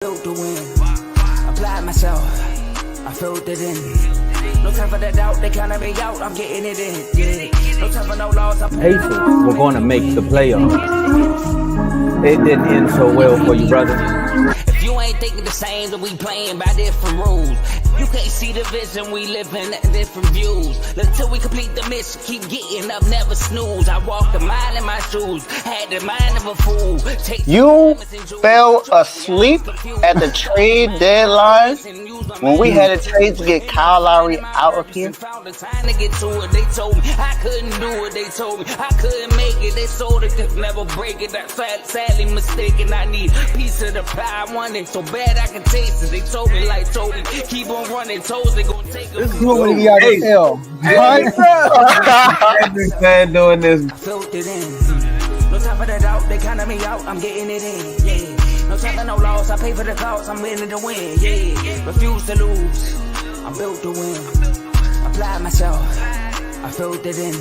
built to win. Applied myself, I filled it in. No time for the doubt, they counted me out, I'm getting it in. Yeah. No time for no loss, I'm Pacers were going to make the playoffs. It didn't end so well for you, brother. If you ain't thinking the same, then we playing by different rules. You can't see the vision, we living at different views. Until we complete the mission, keep getting up, never snooze. I walked a mile in my shoes, had the mind of a fool. You fell asleep at the trade deadline when we had a trade to get Kyle Lowry out of here. They told me I couldn't do it. They told me I couldn't make it. They sold it, could never break it. That's sadly mistaken. I need a piece of the pie. I want it so bad I can taste it. They told me, keep on running toes. They gonna take this is what we got to tell. I've been doing this. I felt it in. No time for the doubt. They counted me out. I'm getting it in. Yeah. No time for no loss. I pay for the cost. I'm winning to win. Yeah. Refuse to lose. I'm built to win. Apply myself. I filled it in.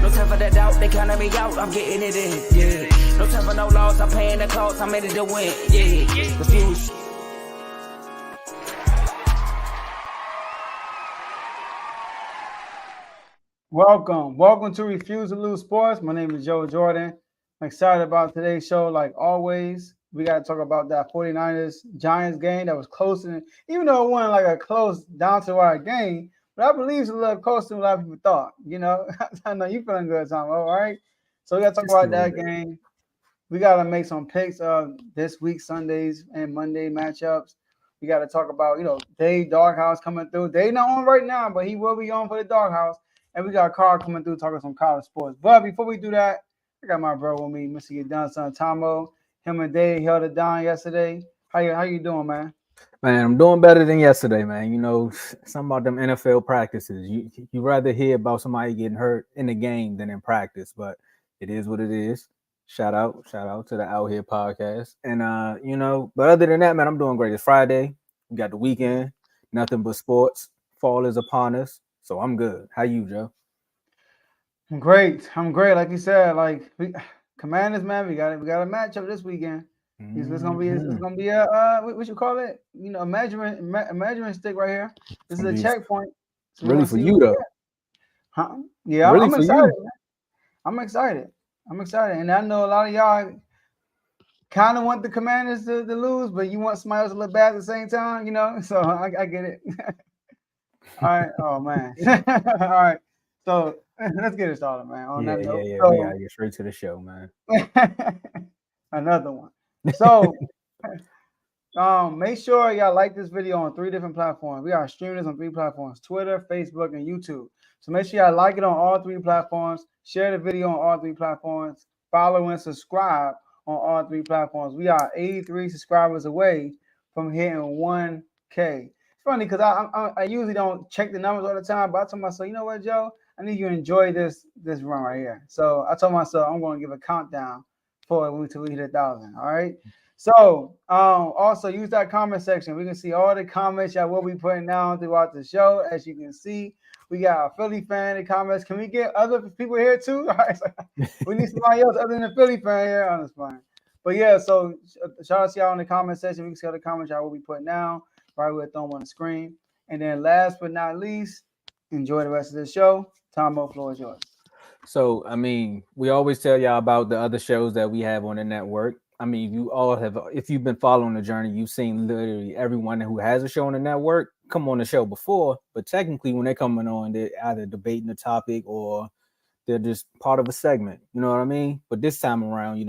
No time for the doubt, they counted me out, I'm getting it in. Yeah. No time for no loss, I'm paying the cost, I'm ready to win. Yeah. Refuse. Welcome to Refuse to Lose Sports. My name is Joe Jordan. I'm excited about today's show. Like always, we got to talk about that 49ers Giants game that was close. Even though it wasn't like a close down to our game, but I believe it's a little closer than a lot of people thought. You know, I know you feeling good, Tom. All right. So we got to talk about that game. We got to make some picks of this week, Sundays and Monday matchups. We got to talk about, Dave Doghouse coming through. Dave not on right now, but he will be on for the Doghouse. And we got Carl coming through talking some college sports. But before we do that, I got my bro with me, Mr. Get Done Son Tomo. Him and Dave held it down yesterday. How you doing, man? Man, I'm doing better than yesterday, man. Something about them NFL practices. You rather hear about somebody getting hurt in the game than in practice, but it is what it is. Shout out to the Out Here podcast. And but other than that, man, I'm doing great. It's Friday. We got the weekend. Nothing but sports. Fall is upon us. So I'm good. How you, Joe? I'm great. Like you said, Commanders, man, we got a matchup this weekend. It's gonna be a what you call it? A measuring stick right here. This is a checkpoint. So really for you though. Huh? Yeah, really I'm excited. Man. I'm excited. And I know a lot of y'all kind of want the Commanders to lose, but you want somebody else to look bad at the same time, So I get it. All right. Oh man. All right. So let's get it started, man. On that note. So, we gotta get straight to the show, man. Another one. So make sure y'all like this video on 3 different platforms. We are streaming this on 3 platforms: Twitter, Facebook, and YouTube. So make sure y'all like it on all 3 platforms, share the video on all 3 platforms, follow and subscribe on all 3 platforms. We are 83 subscribers away from hitting 1K. It's funny because I usually don't check the numbers all the time, but I told myself, you know what, Joe? I need you to enjoy this run right here. So I told myself I'm going to give a countdown for it until we hit 1,000. All right. So also use that comment section. We can see all the comments y'all will be putting down throughout the show. As you can see, we got a Philly fan in the comments. Can we get other people here too? All right. We need somebody else other than a Philly fan here. I'm just fine. But yeah, so shout out to y'all in the comment section. We can see all the comments y'all will be putting down. Right, we'll throw them on the screen. And then last but not least, enjoy the rest of the show. Tomo, floor is yours. So, we always tell y'all about the other shows that we have on the network. You all have, if you've been following the journey, you've seen literally everyone who has a show on the network come on the show before. But technically, when they're coming on, they're either debating the topic or they're just part of a segment. You know what I mean? But this time around,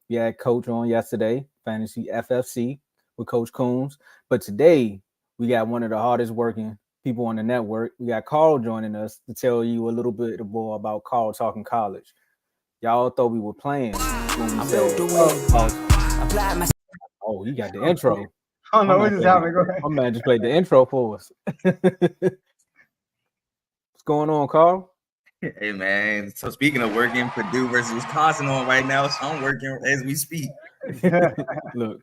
we had Coach on yesterday, Fantasy FFC with Coach Coombs. But today, we got one of the hardest working people on the network. We got Carl joining us to tell you a little bit more about Carl Talking College. Y'all thought we were playing when we said, oh, you got the intro. I don't know what just happened. Go ahead. My man just played the intro for us. What's going on, Carl? Hey, man. So speaking of working, Purdue versus Wisconsin on right now, so I'm working as we speak. Look.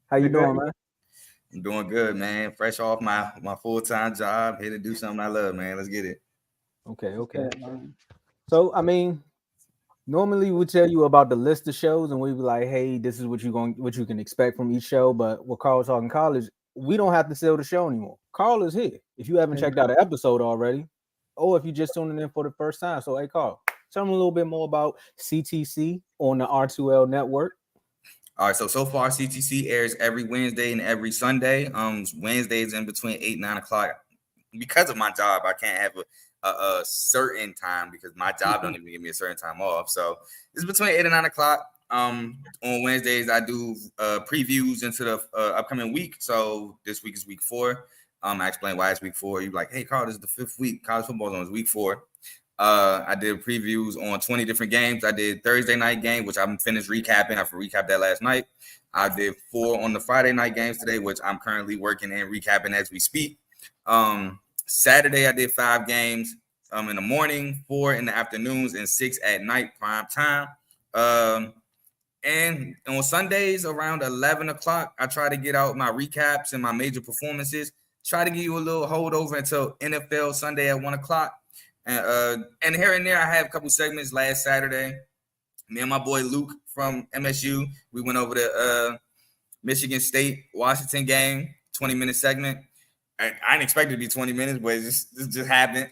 How you doing, man? I'm doing good, man. Fresh off my full-time job. Here to do something I love, man. Let's get it. Okay. So, Normally we tell you about the list of shows and we be like, hey, this is what you can expect from each show. But with Carl Talking College, we don't have to sell the show anymore. Carl is here. If you haven't checked out an episode already, or if you're just tuning in for the first time. So hey Carl, tell them a little bit more about CTC on the R2L network. All right, so far CTC airs every Wednesday and every Sunday. Wednesdays in between 8 and 9 o'clock. Because of my job, I can't have a certain time because my job don't even give me a certain time off. So it's between 8 and 9 o'clock. On Wednesdays, I do previews into the upcoming week. So this week is week 4. I explain why it's week 4. You're like, hey, Carl, this is the 5th week. College football's on week 4. I did previews on 20 different games. I did Thursday night game, which I'm finished recapping. I recapped that last night. I did 4 on the Friday night games today, which I'm currently working and recapping as we speak. Saturday, I did 5 games in the morning, 4 in the afternoons, and 6 at night, prime time. And on Sundays around 11 o'clock, I try to get out my recaps and my major performances. Try to give you a little holdover until NFL Sunday at 1 o'clock. And here and there, I have a couple segments. Last Saturday, me and my boy Luke from MSU, we went over the Michigan State Washington game, 20-minute segment. I didn't expect it to be 20 minutes, but it just happened.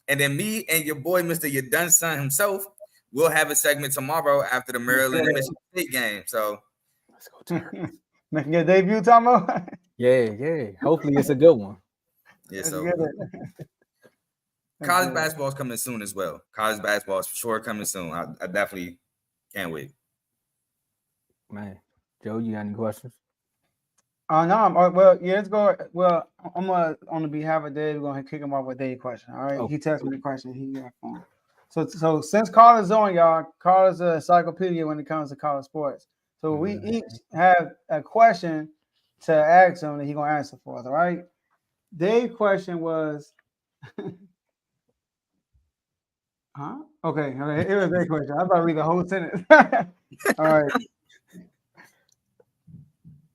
And then me and your boy, Mr. Your Done Son himself, will have a segment tomorrow after the Maryland and Michigan State game. So let's go to making your debut, Tomo. Yeah. Hopefully it's a good one. Yeah, so college basketball is coming soon as well. College basketball is for sure coming soon. I definitely can't wait. Man, Joe, you got any questions? No. Well, yeah, let's go. Well, I'm gonna on the behalf of Dave, we're gonna kick him off with Dave's question. All right, Okay. He texted me the question. He got phone. So since Carl is on, y'all, Carl is a encyclopedia when it comes to college sports. So we each have a question to ask him that he's gonna answer for us. All right. Dave's question was, huh? Okay. It was a great question. I'm about to read the whole sentence. All right.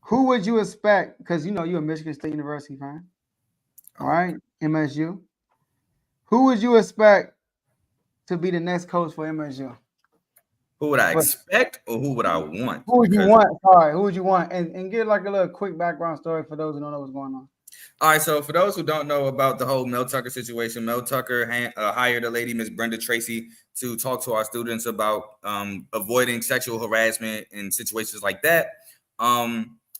Who would you expect? Because you're a Michigan State University fan. All right, MSU. Who would you expect to be the next coach for MSU? Who would I expect or who would I want? Who would you want? All right, who would you want? And get like a little quick background story for those who don't know what's going on. All right, so for those who don't know about the whole Mel Tucker situation, Mel Tucker hired a lady, Miss Brenda Tracy, to talk to our students about avoiding sexual harassment in situations like that.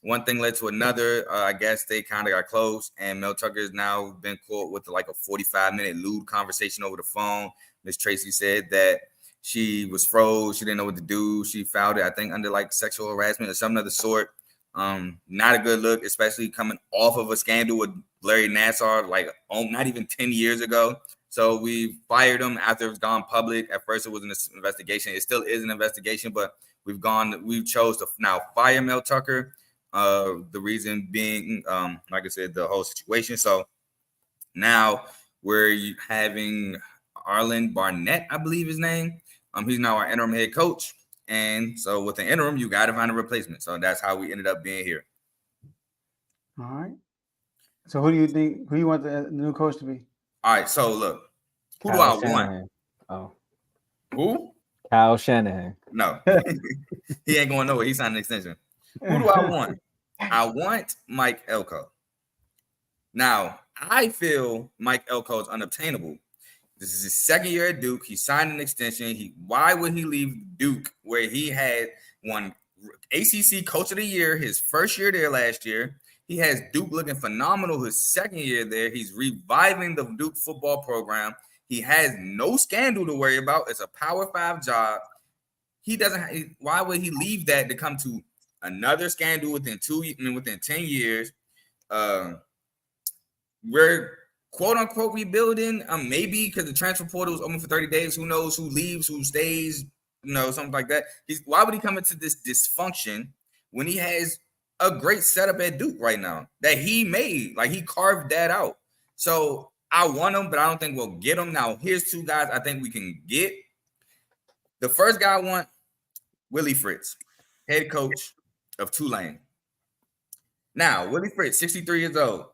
One thing led to another. I guess they kind of got close, and Mel Tucker has now been caught with like a 45-minute lewd conversation over the phone. Miss Tracy said that she was froze. She didn't know what to do. She filed it, I think, under like sexual harassment or some other sort. Not a good look, especially coming off of a scandal with Larry Nassar, like not even 10 years ago. So we fired him after it's gone public. At first, it was an investigation. It still is an investigation, but we chose to now fire Mel Tucker. The reason being, like I said, the whole situation. So now we're having Arlen Barnett, I believe his name. He's now our interim head coach. And so with the interim, you got to find a replacement. So that's how we ended up being here. All right. So who do you want the new coach to be? All right. So look, who Kyle do I want? Shanahan. Oh, Who? Kyle Shanahan. No, he ain't going nowhere. He signed an extension. Who do I want? I want Mike Elko. Now, I feel Mike Elko is unobtainable. This is his second year at Duke. He signed an extension. Why would he leave Duke, where he had won ACC Coach of the Year his first year there last year? He has Duke looking phenomenal his second year there. He's reviving the Duke football program. He has no scandal to worry about. It's a Power 5 job. Why would he leave that to come to another scandal within 10 years? We're quote unquote rebuilding. Maybe because the transfer portal is open for 30 days. Who knows who leaves, who stays, something like that. Why would he come into this dysfunction when he has a great setup at Duke right now that he made? Like, he carved that out. So I want him, but I don't think we'll get him. Now, here's 2 guys I think we can get. The first guy I want, Willie Fritz, head coach of Tulane. Now, Willie Fritz, 63 years old.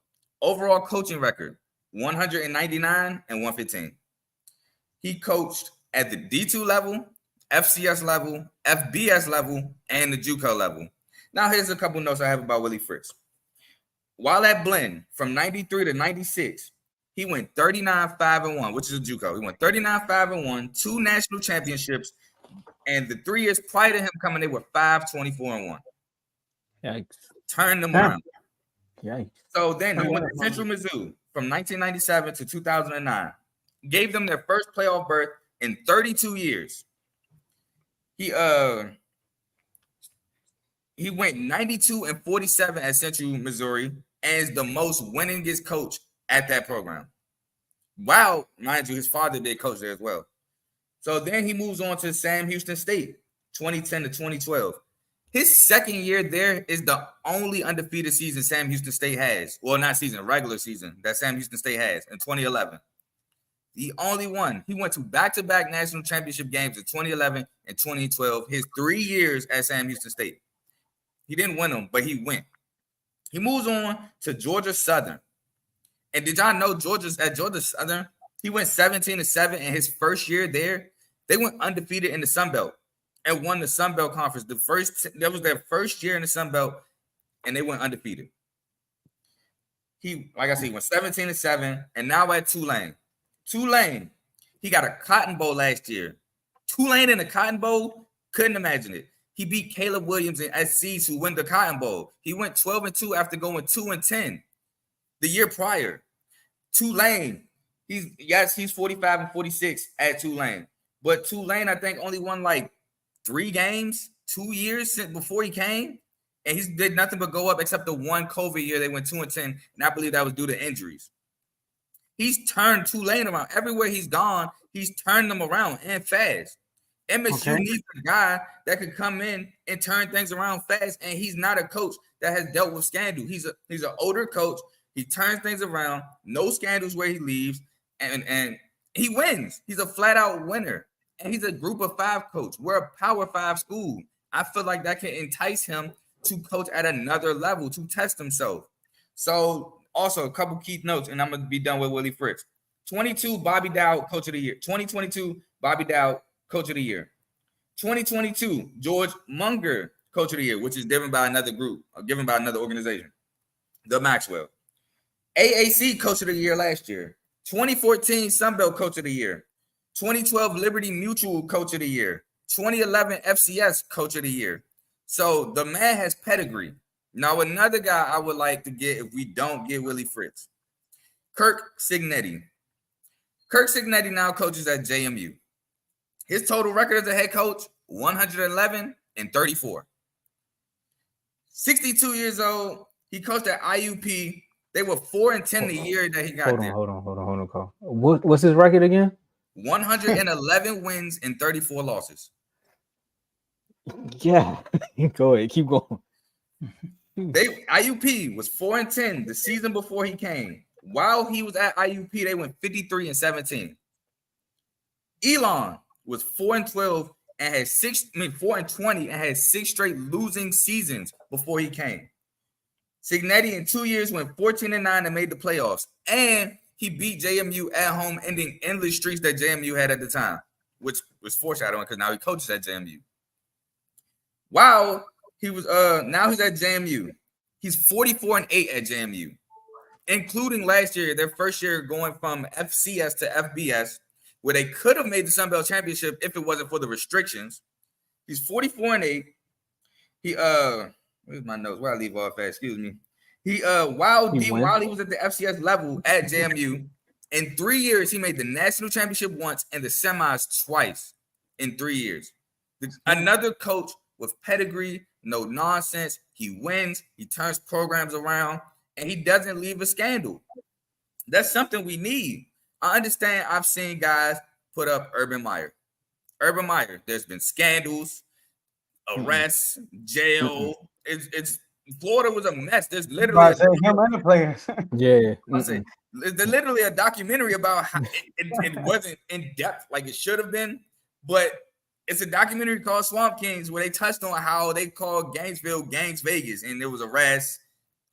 Overall coaching record, 199 and 115. He coached at the D2 level, FCS level, FBS level, and the JUCO level. Now, here's a couple notes I have about Willie Fritz. While at Blinn, from 93 to 96, he went 39-5-1, which is a JUCO. He went 39-5-1, 2 national championships, and the 3 years prior to him coming, they were 5-24-1. Yikes. Turned them around. Yikes. So then he went to Central Mizzou from 1997 to 2009. Gave them their first playoff berth in 32 years. He went 92-47 at Central Missouri and is the most winningest coach at that program. Wow, mind you, his father did coach there as well. So then he moves on to Sam Houston State, 2010 to 2012. His second year there is the only undefeated season Sam Houston State has. Well, not season, regular season that Sam Houston State has in 2011. The only one. He went to back-to-back national championship games in 2011 and 2012, his 3 years at Sam Houston State. He didn't win them, but he went. He moves on to Georgia Southern. And did y'all know Georgia Southern, he went 17-7 in his first year there. They went undefeated in the Sun Belt and won the Sun Belt Conference. That was their first year in the Sun Belt, and they went undefeated. He, like I said, he went 17-7, and now at Tulane. Tulane, he got a Cotton Bowl last year. Tulane in the Cotton Bowl, couldn't imagine it. He beat Caleb Williams and SC to win the Cotton Bowl. He went 12-2 after going 2-10 the year prior. Tulane, he's 45-46 at Tulane. But Tulane, I think, only won like 3 games, 2 years since before he came. And he did nothing but go up except the one COVID year they went 2-10. And I believe that was due to injuries. He's turned Tulane around. Everywhere he's gone, he's turned them around and fast. MSU needs a guy that could come in and turn things around fast. And he's not a coach that has dealt with scandal. He's an older coach. He turns things around. No scandals where he leaves. And he wins. He's a flat-out winner. And he's a group of 5 coach. We're a Power 5 school. I feel like that can entice him to coach at another level, to test himself. So, also, a couple key notes, and I'm going to be done with Willie Fritz. 22, Bobby Dow, Coach of the Year. 2022, Bobby Dow, Coach of the Year. 2022, George Munger, Coach of the Year, which is given by another group, or given by another organization, the Maxwell. AAC Coach of the Year last year. 2014, Sunbelt Coach of the Year. 2012, Liberty Mutual Coach of the Year. 2011, FCS Coach of the Year. So the man has pedigree. Now, another guy I would like to get if we don't get Willie Fritz, Kirk Cignetti. Kirk Cignetti now coaches at JMU. His total record as a head coach, 111-34. 62 years old. He coached at IUP. They were 4-10 the year that he got there. Hold on, Carl. What's his record again? 111 wins and 34 losses. Yeah. Go ahead. Keep going. IUP was 4-10 the season before he came. While he was at IUP, they went 53-17. Elon was 4-12 and had 4-20 and had 6 straight losing seasons before he came. Cignetti in 2 years went 14-9 and made the playoffs. And he beat JMU at home, ending endless streaks that JMU had at the time, which was foreshadowing because now he coaches at JMU. Wow. He was now he's at JMU. He's 44-8 at JMU, including last year, their first year going from FCS to FBS, where they could have made the Sun Belt Championship if it wasn't for the restrictions. He's 44-8. He where's my notes? Where I leave off at? Excuse me. While he was at the FCS level at JMU, in 3 years he made the national championship once and the semis twice in 3 years. Another coach with pedigree, no nonsense. He wins. He turns programs around, and he doesn't leave a scandal. That's something we need. I understand. I've seen guys put up Urban Meyer. Urban Meyer. There's been scandals, arrests, jail. It's Florida was a mess. There's literally him and the players. Yeah. There's literally a documentary about how it wasn't in depth like it should have been, but it's a documentary called Swamp Kings where they touched on how they called Gainesville Gangs Vegas, and there was arrests,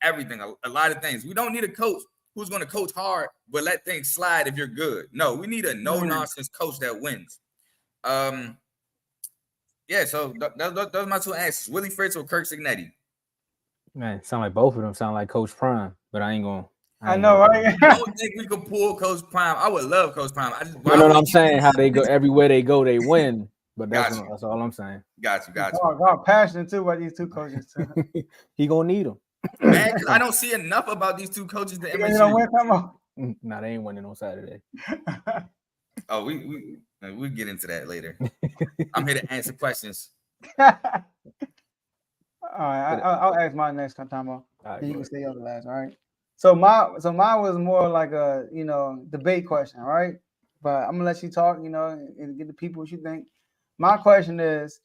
everything, a lot of things. We don't need a coach who's going to coach hard but let things slide if you're good. No, we need a no-nonsense coach that wins. Yeah, so those are my two answers: Willie Fritz or Kirk Signetti. Man, sound like both of them sound like Coach Prime, but I ain't gonna. I know, right? I don't think we could pull Coach Prime. I would love Coach Prime. I'm saying how they go everywhere they go, they win. But that's all I'm saying. Got you. God, passionate too about these two coaches too. He gonna need them. Man, because I don't see enough about these two coaches. You know when come on. Nah, they ain't winning on Saturday. Oh, we'll get into that later. I'm here to answer questions. All right, I'll ask my next time. All right, you can stay on the last. All right. So mine was more like a debate question, all right? But I'm gonna let you talk, and get the people what you think. My question is,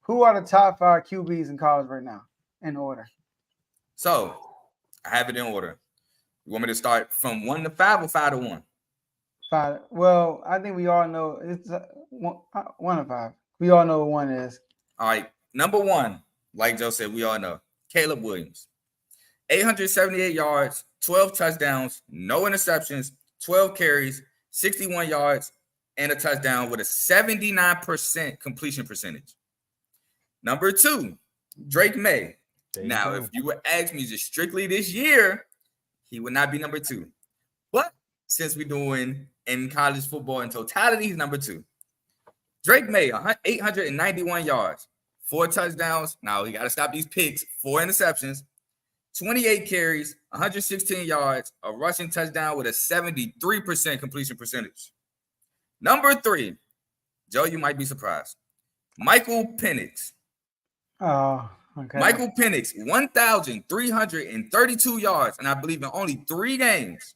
who are the top 5 QBs in college right now, in order? So I have it in order. You want me to start from 1 to 5 or 5 to 1? 5. Well, I think we all know it's 1 to 5. We all know what 1 is. All right, number 1, like Joe said, we all know Caleb Williams, 878 yards, 12 touchdowns, no interceptions, 12 carries, 61 yards, and a touchdown with a 79% completion percentage. Number 2, Drake May. Now, if you would ask me just strictly this year, he would not be number 2. But since we're doing in college football in totality, he's number 2. Drake May, 891 yards, 4 touchdowns. Now, he got to stop these picks, 4 interceptions, 28 carries, 116 yards, a rushing touchdown with a 73% completion percentage. Number 3, Joe, you might be surprised. Michael Penix. Oh, okay. Michael Penix, 1,332 yards, and I believe in only 3 games,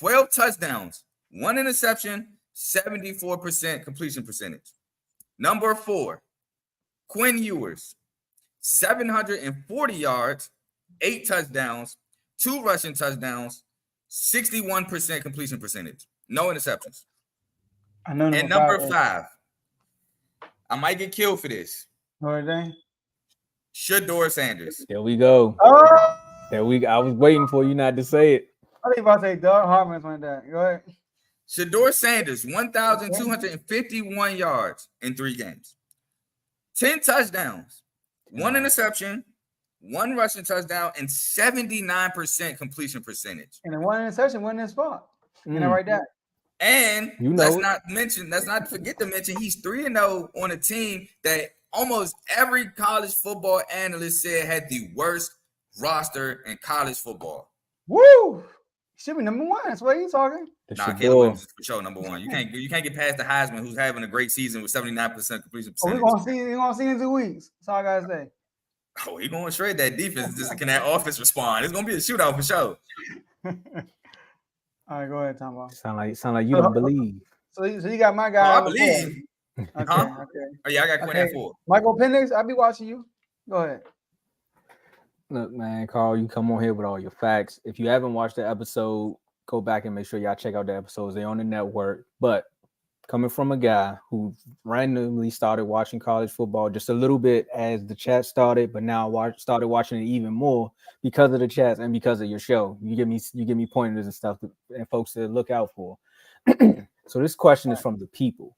12 touchdowns, 1 interception, 74% completion percentage. Number 4, Quinn Ewers, 740 yards, 8 touchdowns, 2 rushing touchdowns, 61% completion percentage, no interceptions. I know. And number 5, I might get killed for this. Shedeur Sanders. There we go. Oh! I was waiting for you not to say it. I think about to say Doug Hartman's went that. Go ahead. Shedeur Sanders, 1,251 yards in 3 games, 10 touchdowns, 1 interception, 1 rushing touchdown, and 79% completion percentage. And then 1 interception, 1 in his spot. You know, right there. And let's not forget to mention he's 3-0 on a team that almost every college football analyst said had the worst roster in college football. Woo! Should be number 1. That's what he's talking. Caleb Williams is for sure number 1. You can't get past the Heisman, who's having a great season with 79% completion percentage. We're gonna see in 2 weeks. That's all I gotta say. Oh, he's gonna shred that defense. Just can that offense respond? It's gonna be a shootout for sure. All right, go ahead, Tomo. Sound like you don't believe. So you got my guy. I believe. Okay. Oh yeah, I got Quinn at 4. Michael Penix, I'll be watching you. Go ahead. Look, man, Carl, you come on here with all your facts. If you haven't watched the episode, go back and make sure y'all check out the episodes. They're on the network. But coming from a guy who randomly started watching college football just a little bit as the chat started, but now started watching it even more because of the chats and because of your show. You give me pointers and stuff and folks to look out for. So this question is from the people.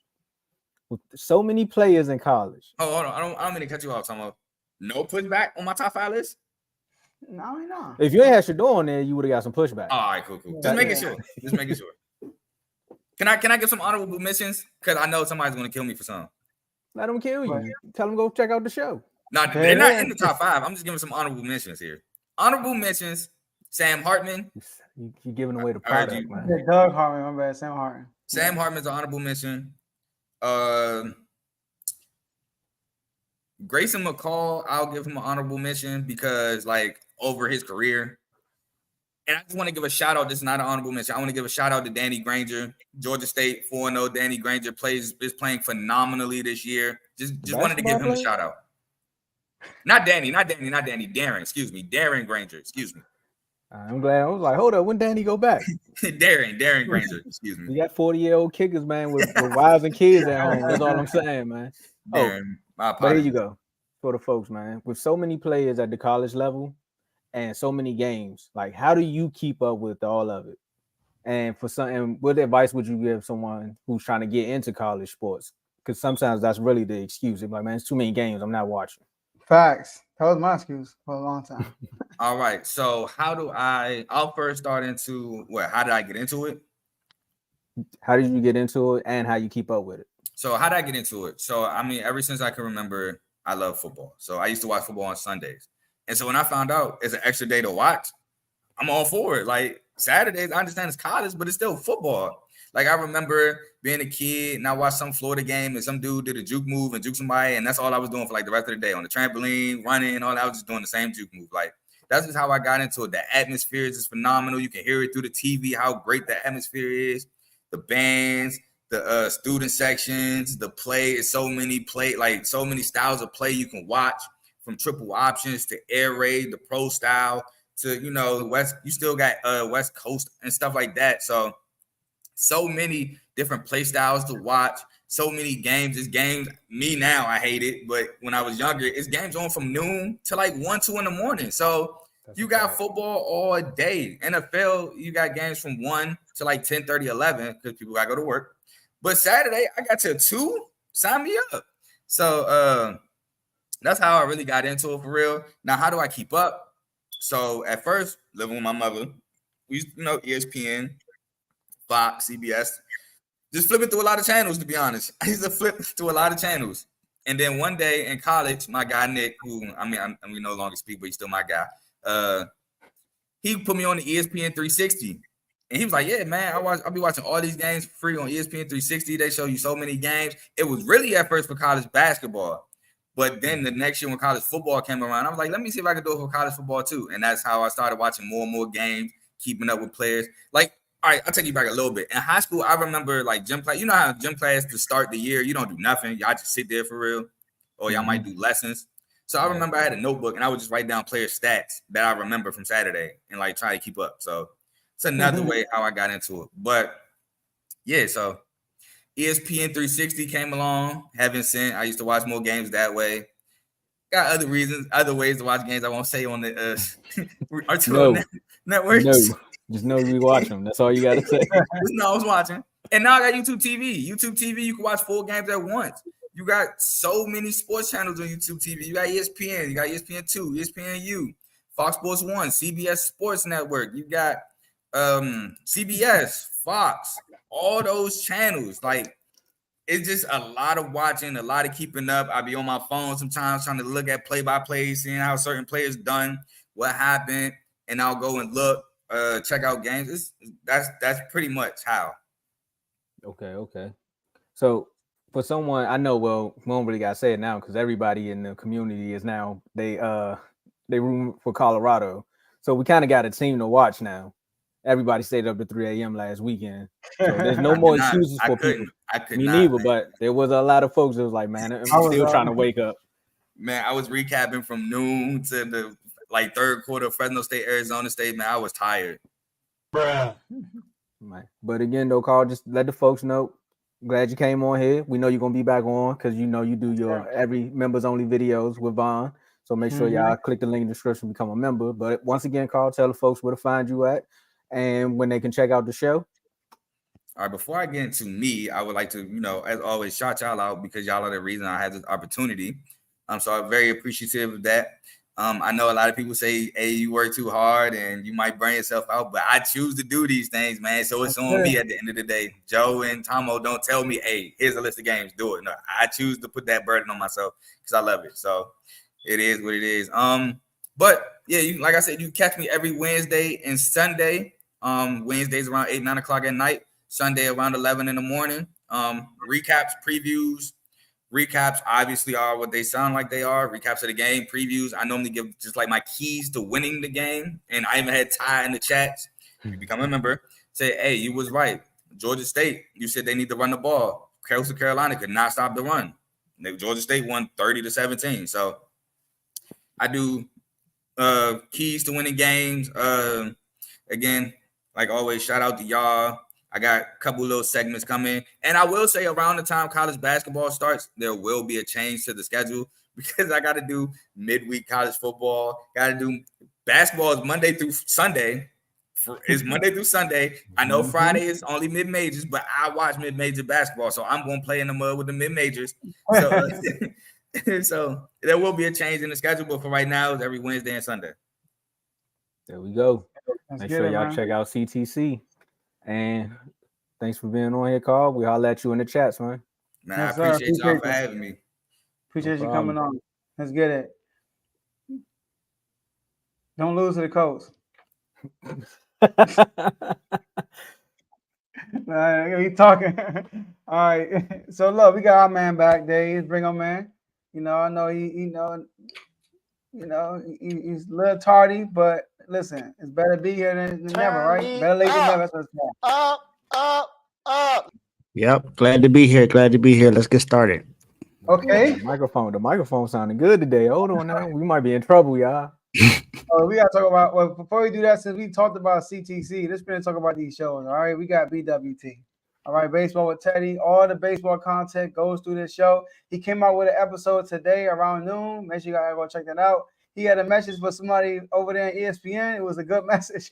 With so many players in college. Oh, hold on. I don't mean to cut you off, Tomo. No pushback on my top 5 list? No. If you ain't had Shedeur on there, you would have got some pushback. All right, cool. Just making sure. Can I give some honorable mentions? Because I know somebody's going to kill me for some. Let them kill you. Right. Tell them go check out the show. No, they're not in the top 5. I'm just giving some honorable mentions here. Honorable mentions, Sam Hartman. You're giving away the product, man. Yeah, Doug Hartman, my bad. Sam Hartman. Sam Hartman's an honorable mention. Grayson McCall, I'll give him an honorable mention because, like, over his career. And I just want to give a shout out. This is not an honorable mention. I want to give a shout out to Danny Granger, Georgia State 4-0. Danny Granger is playing phenomenally this year. Just wanted to give him a shout out. Not Danny. Darren, excuse me. Darren Granger, excuse me. I'm glad. I was like, hold up, when Danny go back? Darren Granger, excuse me. You got 40-year-old kickers, man, with wives and kids at home. That's all I'm saying, man. Darren, but here you go. For the folks, man. With so many players at the college level and so many games, like, how do you keep up with all of it? And what advice would you give someone who's trying to get into college sports? because sometimes that's really the excuse. It's like, man, it's too many games. I'm not watching. Facts. That was my excuse for a long time. All right. So I'll first start into how did I get into it? How did you get into it and how you keep up with it? So how did I get into it? So, I mean, ever since I can remember, I love football. So I used to watch football on Sundays. And so when I found out it's an extra day to watch, I'm all for it. Like Saturdays, I understand it's college, but it's still football. Like I remember being a kid and I watched some Florida game and some dude did a juke move and juke somebody. And that's all I was doing for like the rest of the day on the trampoline, running and all that. I was just doing the same juke move. Like that's just how I got into it. The atmosphere is just phenomenal. You can hear it through the TV, how great the atmosphere is. The bands, the student sections, the play is so many styles of play you can watch, from triple options to air raid, the pro style to, you know, West, you still got West Coast and stuff like that. So many different play styles to watch, so many games. It's games, me now, I hate it, but when I was younger, it's games on from noon to like 1, 2 in the morning. So you got football all day. NFL, you got games from 1 to like 10, 30, 11 because people got to go to work. But Saturday, I got to 2. Sign me up. So that's how I really got into it for real. Now, how do I keep up? So at first, living with my mother, we used to, ESPN, Fox, CBS, just flipping through a lot of channels, to be honest. I used to flip through a lot of channels. And then one day in college, my guy, Nick, who, we no longer speak, but he's still my guy, he put me on the ESPN 360. And he was like, yeah, man, I'll be watching all these games for free on ESPN 360. They show you so many games. It was really at first for college basketball. But then the next year when college football came around, I was like, let me see if I can do it for college football too. And that's how I started watching more and more games, keeping up with players. Like, all right, I'll take you back a little bit. In high school, I remember like gym class. You know how gym class to start the year, you don't do nothing. Y'all just sit there for real. Or y'all might do lessons. So I remember I had a notebook and I would just write down player stats that I remember from Saturday and like try to keep up. So it's another way how I got into it. But yeah, so ESPN 360 came along. Heaven sent. I used to watch more games that way. Got other reasons, other ways to watch games I won't say on the networks. No, just know we watch them. That's all you got to say. Just know I was watching. And now I got YouTube TV. YouTube TV, you can watch 4 games at once. You got so many sports channels on YouTube TV. You got ESPN, you got ESPN2, ESPNU, Fox Sports 1, CBS Sports Network. You got CBS, Fox, all those channels. Like, it's just a lot of watching, a lot of keeping up. I'll be on my phone sometimes trying to look at play-by-play, seeing how certain players done, what happened, and I'll go and look, check out games. That's pretty much how. Okay. So for someone, I know, well, we don't really got to say it now because everybody in the community is now, they room for Colorado. So we kind of got a team to watch now. Everybody stayed up to 3 a.m. last weekend. So there's no more excuses for people. Me neither, but there was a lot of folks that was like, man, I'm still trying to wake up. Man, I was recapping from noon to the like third quarter, Fresno State, Arizona State. Man, I was tired. Bruh. But again, though, Carl, just let the folks know. Glad you came on here. We know you're going to be back on because you do your every members only videos with Vaughn. So make sure y'all click the link in the description, become a member. But once again, Carl, tell the folks where to find you at and when they can check out the show. All right, before I get into me, I would like to, as always, shout y'all out because y'all are the reason I had this opportunity. So I'm very appreciative of that. I know a lot of people say, hey, you work too hard and you might burn yourself out, but I choose to do these things, man. So it's on me at the end of the day. Joe and Tomo don't tell me, hey, here's a list of games, do it. No, I choose to put that burden on myself because I love it. So it is what it is. But yeah, like I said, you catch me every Wednesday and Sunday. Wednesdays around 8, 9 o'clock at night. Sunday around 11 in the morning. Recaps, previews. Recaps obviously are what they sound like they are. Recaps of the game, previews. I normally give just like my keys to winning the game. And I even had Ty in the chats. If you become a member, say, hey, you was right. Georgia State, you said they need to run the ball. Coastal Carolina could not stop the run. Georgia State won 30-17. So I do keys to winning games. Again, like always, shout out to y'all. I got a couple little segments coming. And I will say around the time college basketball starts, there will be a change to the schedule because I got to do midweek college football. Got to do basketball is Monday through Sunday. It's Monday through Sunday. I know Mhm. Friday is only mid majors, but I watch mid major basketball, so I'm going to play in the mud with the mid majors. So, so there will be a change in the schedule, but for right now, it's every Wednesday and Sunday. There we go. Let's Make get sure it, y'all man. check out CTC. And thanks for being on here, Carl. We holler at you in the chats, man. Man, Yes, I sir. appreciate y'all Appreciate for you. having me. Appreciate No you coming problem. on. Let's get it. Don't lose to the Colts. He talking. All right. So look, we got our man back, Dave. Bring him, man. You know, I know he's a little tardy, but listen, it's better to be here than never, Turn right? me Better late than never. up, That's what it's called. up. Yep, glad to be here. Glad to be here. Let's get started. Okay. The microphone sounding good today. Hold on now. We might be in trouble, y'all. We gotta talk about. Well, before we do that, since we talked about CTC, let's talk about these shows. All right, we got BWT. All right, baseball with Teddy. All the baseball content goes through this show. He came out with an episode today around noon. Make sure you guys go check that out. He had a message for somebody over there in ESPN. It was a good message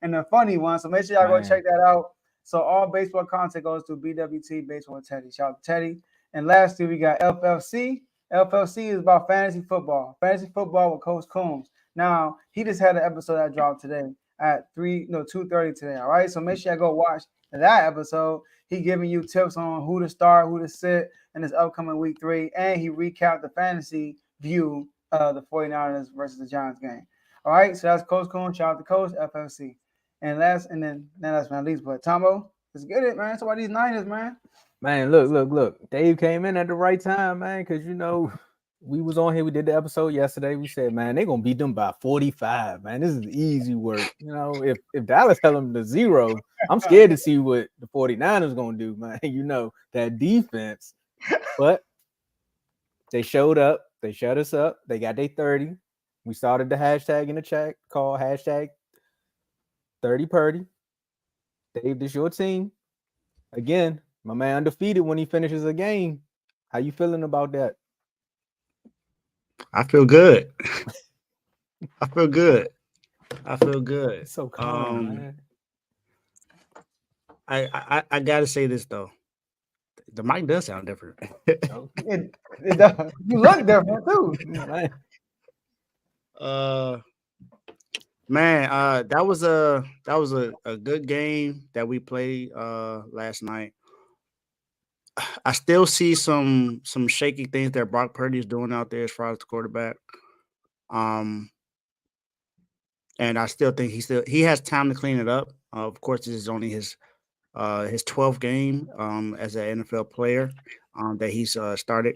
and a funny one. So make sure y'all go Man. check that out. So all baseball content goes through BWT, Baseball with Teddy. Shout out to Teddy. And lastly, we got FFC. FFC is about fantasy football. Fantasy football with Coach Coombs. Now, he just had an episode that dropped today at 2:30 today. All right. So make sure you go watch that episode. He giving you tips on who to start, who to sit in this upcoming week 3. And he recapped the fantasy view of the 49ers versus the Giants game. All right. So that's Coach Coon. Shout out to Coach FFC. And last not least, but Tomo, let's get it, man. Talk about these Niners, man. Man, look. Dave came in at the right time, man, because we was on here. We did the episode yesterday. We said, man, they're gonna beat them by 45. Man, this is easy work. If Dallas held them to 0, I'm scared to see what the 49ers gonna do, man. That defense. But they showed up, they shut us up, they got their 30. We started the hashtag in the chat called hashtag 30 Purdy. Dave, this your team. Again, my man undefeated when he finishes a game. How you feeling about that? I feel good. I feel good. It's so calm, man. I gotta say this though. The mic does sound different. It does. You look different too. Man, that was a good game that we played last night. I still see some shaky things that Brock Purdy is doing out there as far as the quarterback. And I still think he has time to clean it up. Of course, this is only his 12th game as an NFL player that he's started.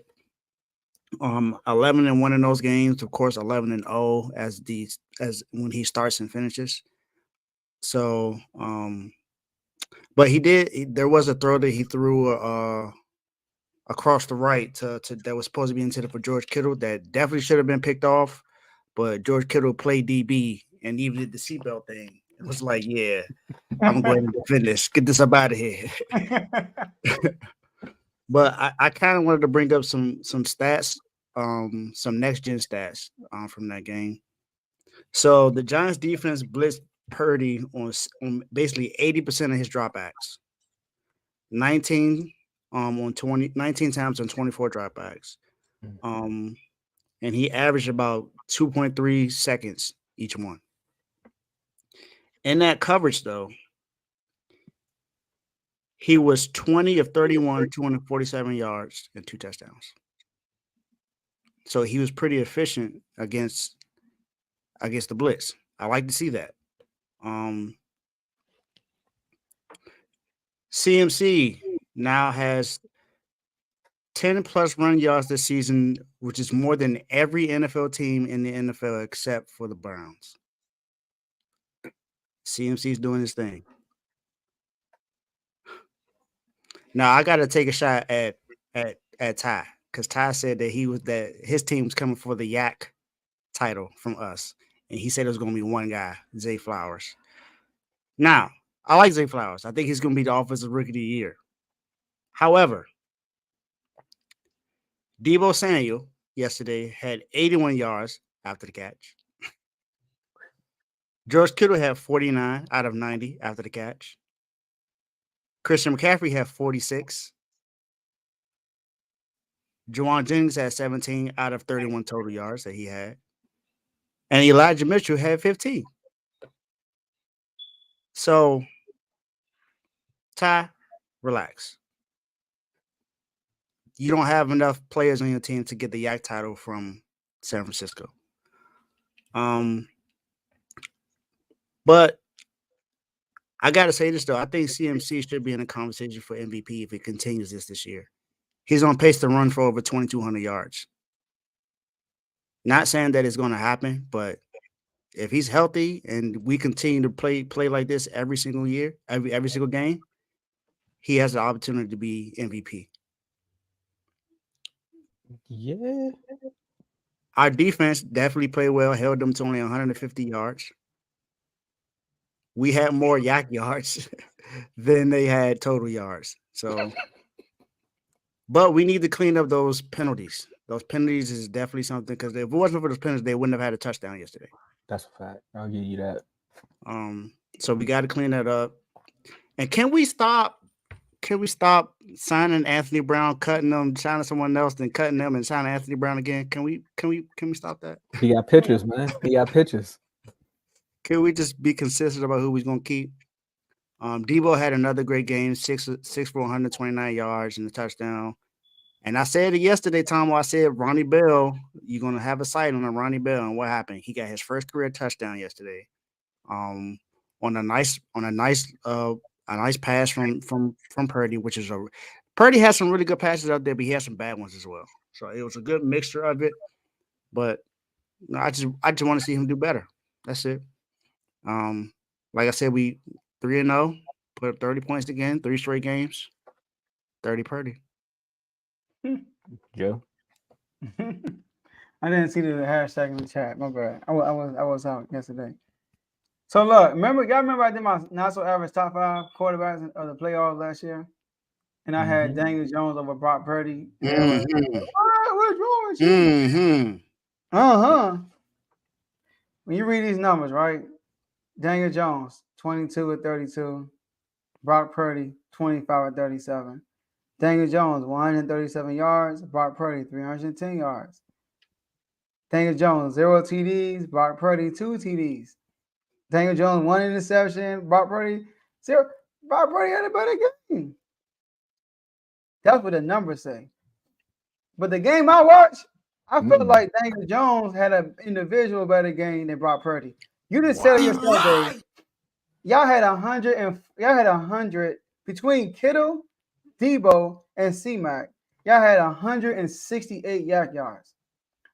11-1 in those games, of course, 11-0 as when he starts and finishes. So, but there was a throw that he threw across the right to that was supposed to be intended for George Kittle that definitely should have been picked off, but George Kittle played DB and even did the seatbelt thing. It was like, yeah, I'm going to defend this. Get this up out of here. But I kind of wanted to bring up some stats, some next gen stats from that game. So the Giants defense blitzed Purdy on basically 80% of his dropbacks. 19 times on 24 dropbacks. And he averaged about 2.3 seconds each one. In that coverage, though, he was 20 of 31, 247 yards and 2 touchdowns. So he was pretty efficient against the blitz. I like to see that. CMC now has 10 plus run yards this season, which is more than every NFL team in the NFL except for the Browns. CMC's doing his thing. Now I got to take a shot at Ty because Ty said that his team was coming for the Yak title from us, and he said it was going to be one guy, Zay Flowers. Now I like Zay Flowers. I think he's going to be the offensive rookie of the year. However, Deebo Samuel yesterday had 81 yards after the catch. George Kittle had 49 out of 90 after the catch. Christian McCaffrey had 46. Juwan Jennings had 17 out of 31 total yards that he had. And Elijah Mitchell had 15. So, Ty, relax. You don't have enough players on your team to get the Yak title from San Francisco. But I got to say this, though. I think CMC should be in a conversation for MVP if it continues this year. He's on pace to run for over 2,200 yards. Not saying that it's going to happen, but if he's healthy and we continue to play like this every single year, every single game, he has the opportunity to be MVP. Yeah. Our defense definitely played well, held them to only 150 yards. We had more yak yards than they had total yards. So, but we need to clean up those penalties. Those penalties is definitely something, because if it wasn't for those penalties, they wouldn't have had a touchdown yesterday. That's a fact. I'll give you that. So we got to clean that up. And can we stop signing Anthony Brown, cutting them, signing someone else, then cutting them and signing Anthony Brown again? Can we stop that? He got pictures, man. He got pictures. Can we just be consistent about who we're gonna keep? Debo had another great game, 6 for 129 yards and a touchdown. And I said it yesterday, Tom. I said Ronnie Bell, you're gonna have a sight on Ronnie Bell, and what happened? He got his first career touchdown yesterday. On a nice pass from Purdy, which is Purdy has some really good passes out there, but he has some bad ones as well. So it was a good mixture of it. But I just want to see him do better. That's it. Like I said, we 3-0, put up 30 points again, 3 straight games, 30 Purdy. Joe. I didn't see the hashtag in the chat. My bad. I was out yesterday. So look, y'all remember I did my not so average top 5 quarterbacks of the playoffs last year, and I had Daniel Jones over Brock Purdy. What's wrong with you? When you read these numbers, right? Daniel Jones, 22 of 32. Brock Purdy, 25 of 37. Daniel Jones, 137 yards. Brock Purdy, 310 yards. Daniel Jones, 0 TDs. Brock Purdy, 2 TDs. Daniel Jones, 1 interception. Brock Purdy, 0. Brock Purdy had a better game. That's what the numbers say. But the game I watched, I felt like Daniel Jones had an individual better game than Brock Purdy. You didn't sell yourself, Dave. Y'all had 100 between Kittle, Debo, and C-Mac. Y'all had 168 yak yards.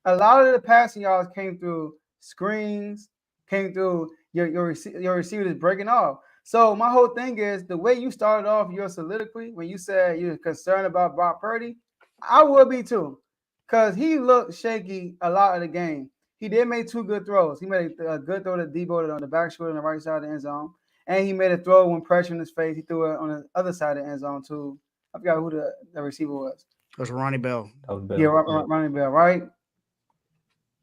A lot of the passing yards came through screens, came through your receivers breaking off. So my whole thing is the way you started off your soliloquy when you said you're concerned about Brock Purdy, I would be too, because he looked shaky a lot of the game. He did make 2 good throws. He made a good throw to Debo on the back shoulder on the right side of the end zone, and he made a throw when pressure in his face. He threw it on the other side of the end zone too. I forgot who the receiver was. It was Ronnie Bell. Yeah, Ronnie Bell, right?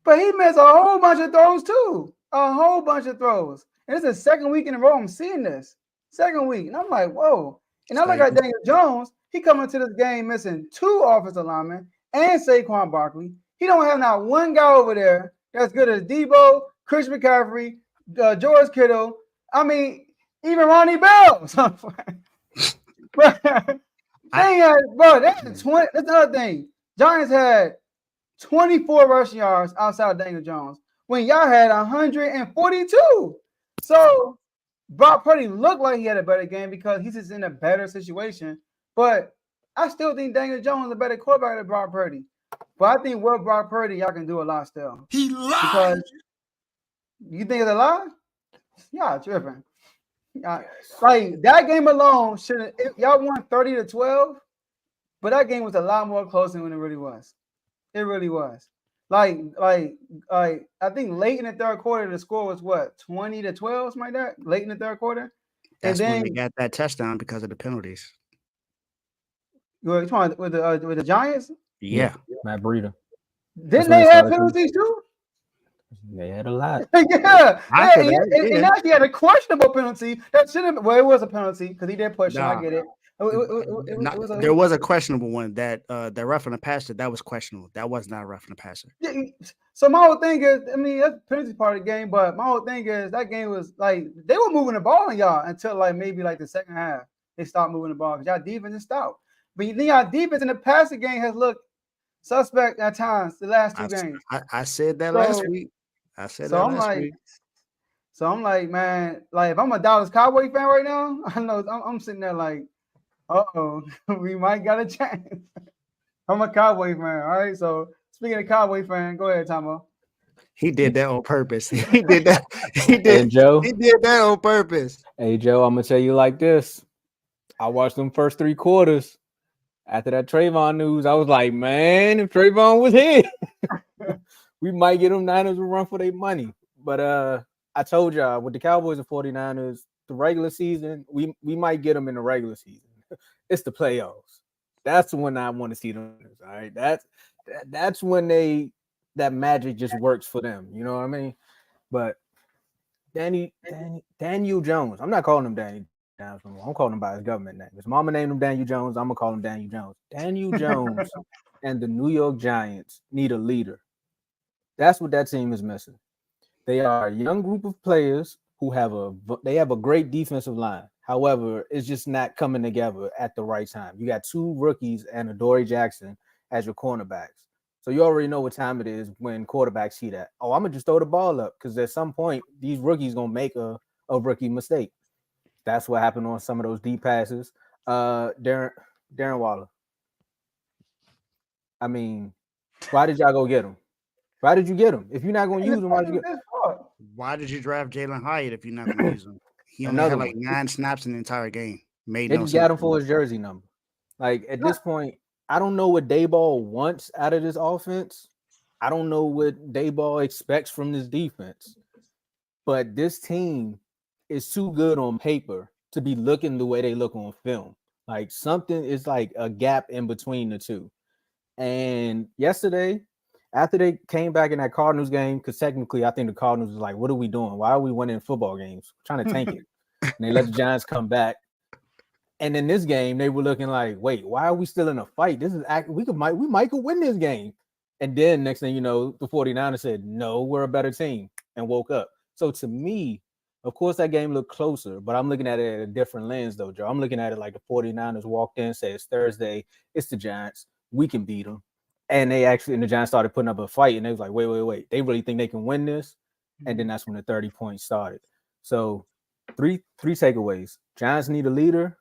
But he missed a whole bunch of throws too. A whole bunch of throws. And it's the second week in a row I'm seeing this. Second week. And I'm like, whoa. And I look at Daniel Jones. He coming to this game missing 2 offensive linemen and Saquon Barkley. He don't have not one guy over there that's good as Debo, Chris McCaffrey, George Kittle. I mean, even Ronnie Bell. That's 20. That's another thing. Giants had 24 rushing yards outside of Daniel Jones when y'all had 142. So Brock Purdy looked like he had a better game because he's just in a better situation. But I still think Daniel Jones is a better quarterback than Brock Purdy. But I think with Brock Purdy, y'all can do a lot still. He lied. Because you think it's a lie? Y'all tripping. Like that game alone should y'all won 30-12, but that game was a lot more closer than it really was. It really was. Like I think late in the third quarter, the score was what, 20-12, something like that. Late in the third quarter. That's and then when they got that touchdown because of the penalties. You talking with the Giants? Yeah. Matt Breida. Didn't they have penalties too? They had a lot. yeah, After and that, yeah. actually had a questionable penalty. That should have. Well, it was a penalty because he did push him. I Nah. get it. There was a questionable one that the roughing the passer that was questionable. That was not roughing the passer. Yeah, so my whole thing is, I mean, that's penalty part of the game, but my whole thing is that game was like they were moving the ball on y'all until like maybe like the second half. They stopped moving the ball because y'all defense is stout. But y'all defense in the passing game has looked suspect at times the last two games. I said that last week. I said that last week. So I'm like, man, like if I'm a Dallas Cowboy fan right now, I know I'm sitting there like, uh-oh, we might got a chance. I'm a Cowboy fan, all right? So speaking of Cowboy fan, go ahead, Tomo. He did that on purpose. He did that. He did. And Joe, he did that on purpose. Hey Joe, I'm gonna tell you like this. I watched them first 3 quarters. After that Trayvon news, I was like, man, if Trayvon was here, we might get them Niners a run for their money. But I told y'all with the Cowboys and 49ers, the regular season, we might get them in the regular season. It's the playoffs. That's when I want to see them. All right, that's when that magic just works for them. You know what I mean? But Daniel Jones. I'm not calling him Danny Jones. I'm calling him by his government name. His mama named him Daniel Jones. I'm gonna call him Daniel Jones. Daniel Jones and the New York Giants need a leader. That's what that team is missing. They are a young group of players who have a great defensive line. However, it's just not coming together at the right time. You got 2 rookies and Adoree Jackson as your cornerbacks. So you already know what time it is when quarterbacks see that. Oh, I'm gonna just throw the ball up because at some point these rookies gonna make a rookie mistake. That's what happened on some of those deep passes. Darren Waller. I mean, why did y'all go get him? Why did you get him? If you're not gonna use him, why did you get him? Why did you draft Jalen Hyatt if you're not gonna use him? He only had like 9 snaps in the entire game. They just got him for his jersey number. Like at this point, I don't know what Dayball wants out of this offense. I don't know what Dayball expects from this defense. But this team is too good on paper to be looking the way they look on film. Like something is like a gap in between the two. And yesterday, after they came back in that Cardinals game, because technically I think the Cardinals was like, what are we doing? Why are we winning football games? We're trying to tank it. And they let the Giants come back. And in this game, they were looking like, wait, why are we still in a fight? This is we might could win this game. And then next thing you know, the 49ers said, no, we're a better team and woke up. So to me, of course, that game looked closer, but I'm looking at it at a different lens, though, Joe. I'm looking at it like the 49ers walked in, said it's Thursday, it's the Giants, we can beat them. And the Giants started putting up a fight, and they was like, wait. They really think they can win this? And then that's when the 30 points started. So three takeaways. Giants need a leader.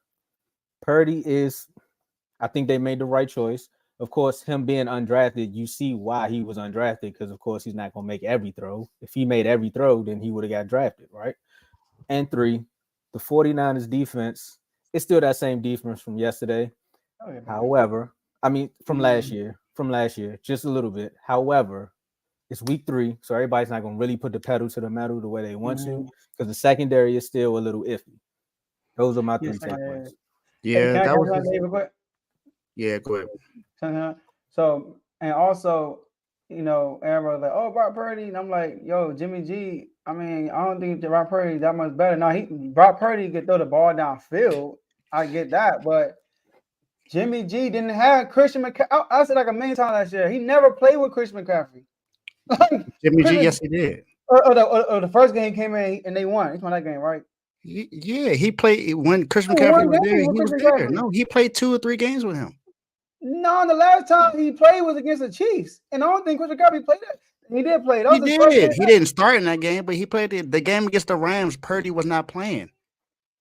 Purdy I think they made the right choice. Of course, him being undrafted, you see why he was undrafted because, of course, he's not going to make every throw. If he made every throw, then he would have got drafted, right? And 3, the 49ers defense, it's still that same defense from yesterday. Oh, yeah. However, I mean, from last year, just a little bit. However, it's week 3, so everybody's not going to really put the pedal to the metal the way they want to because the secondary is still a little iffy. Those are my 3 takeaways. Yeah, that was Yeah, go ahead. So, and also, you know, everyone's like, oh, Brock Purdy. And I'm like, yo, Jimmy G, I mean, I don't think Brock Purdy is that much better. Now, Brock Purdy could throw the ball downfield. I get that. But Jimmy G didn't have Christian McCaffrey. I said like a million times last year, he never played with Christian McCaffrey. Jimmy G, yes, he did. Or the first game came in and they won. He won that game, right? Yeah, he played when Christian McCaffrey was there. He was there. No, he played 2 or 3 games with him. No, the last time he played was against the Chiefs, and I don't think Christian McCaffrey played that. He did play. He did. He didn't start in that game, but he played the game against the Rams. Purdy was not playing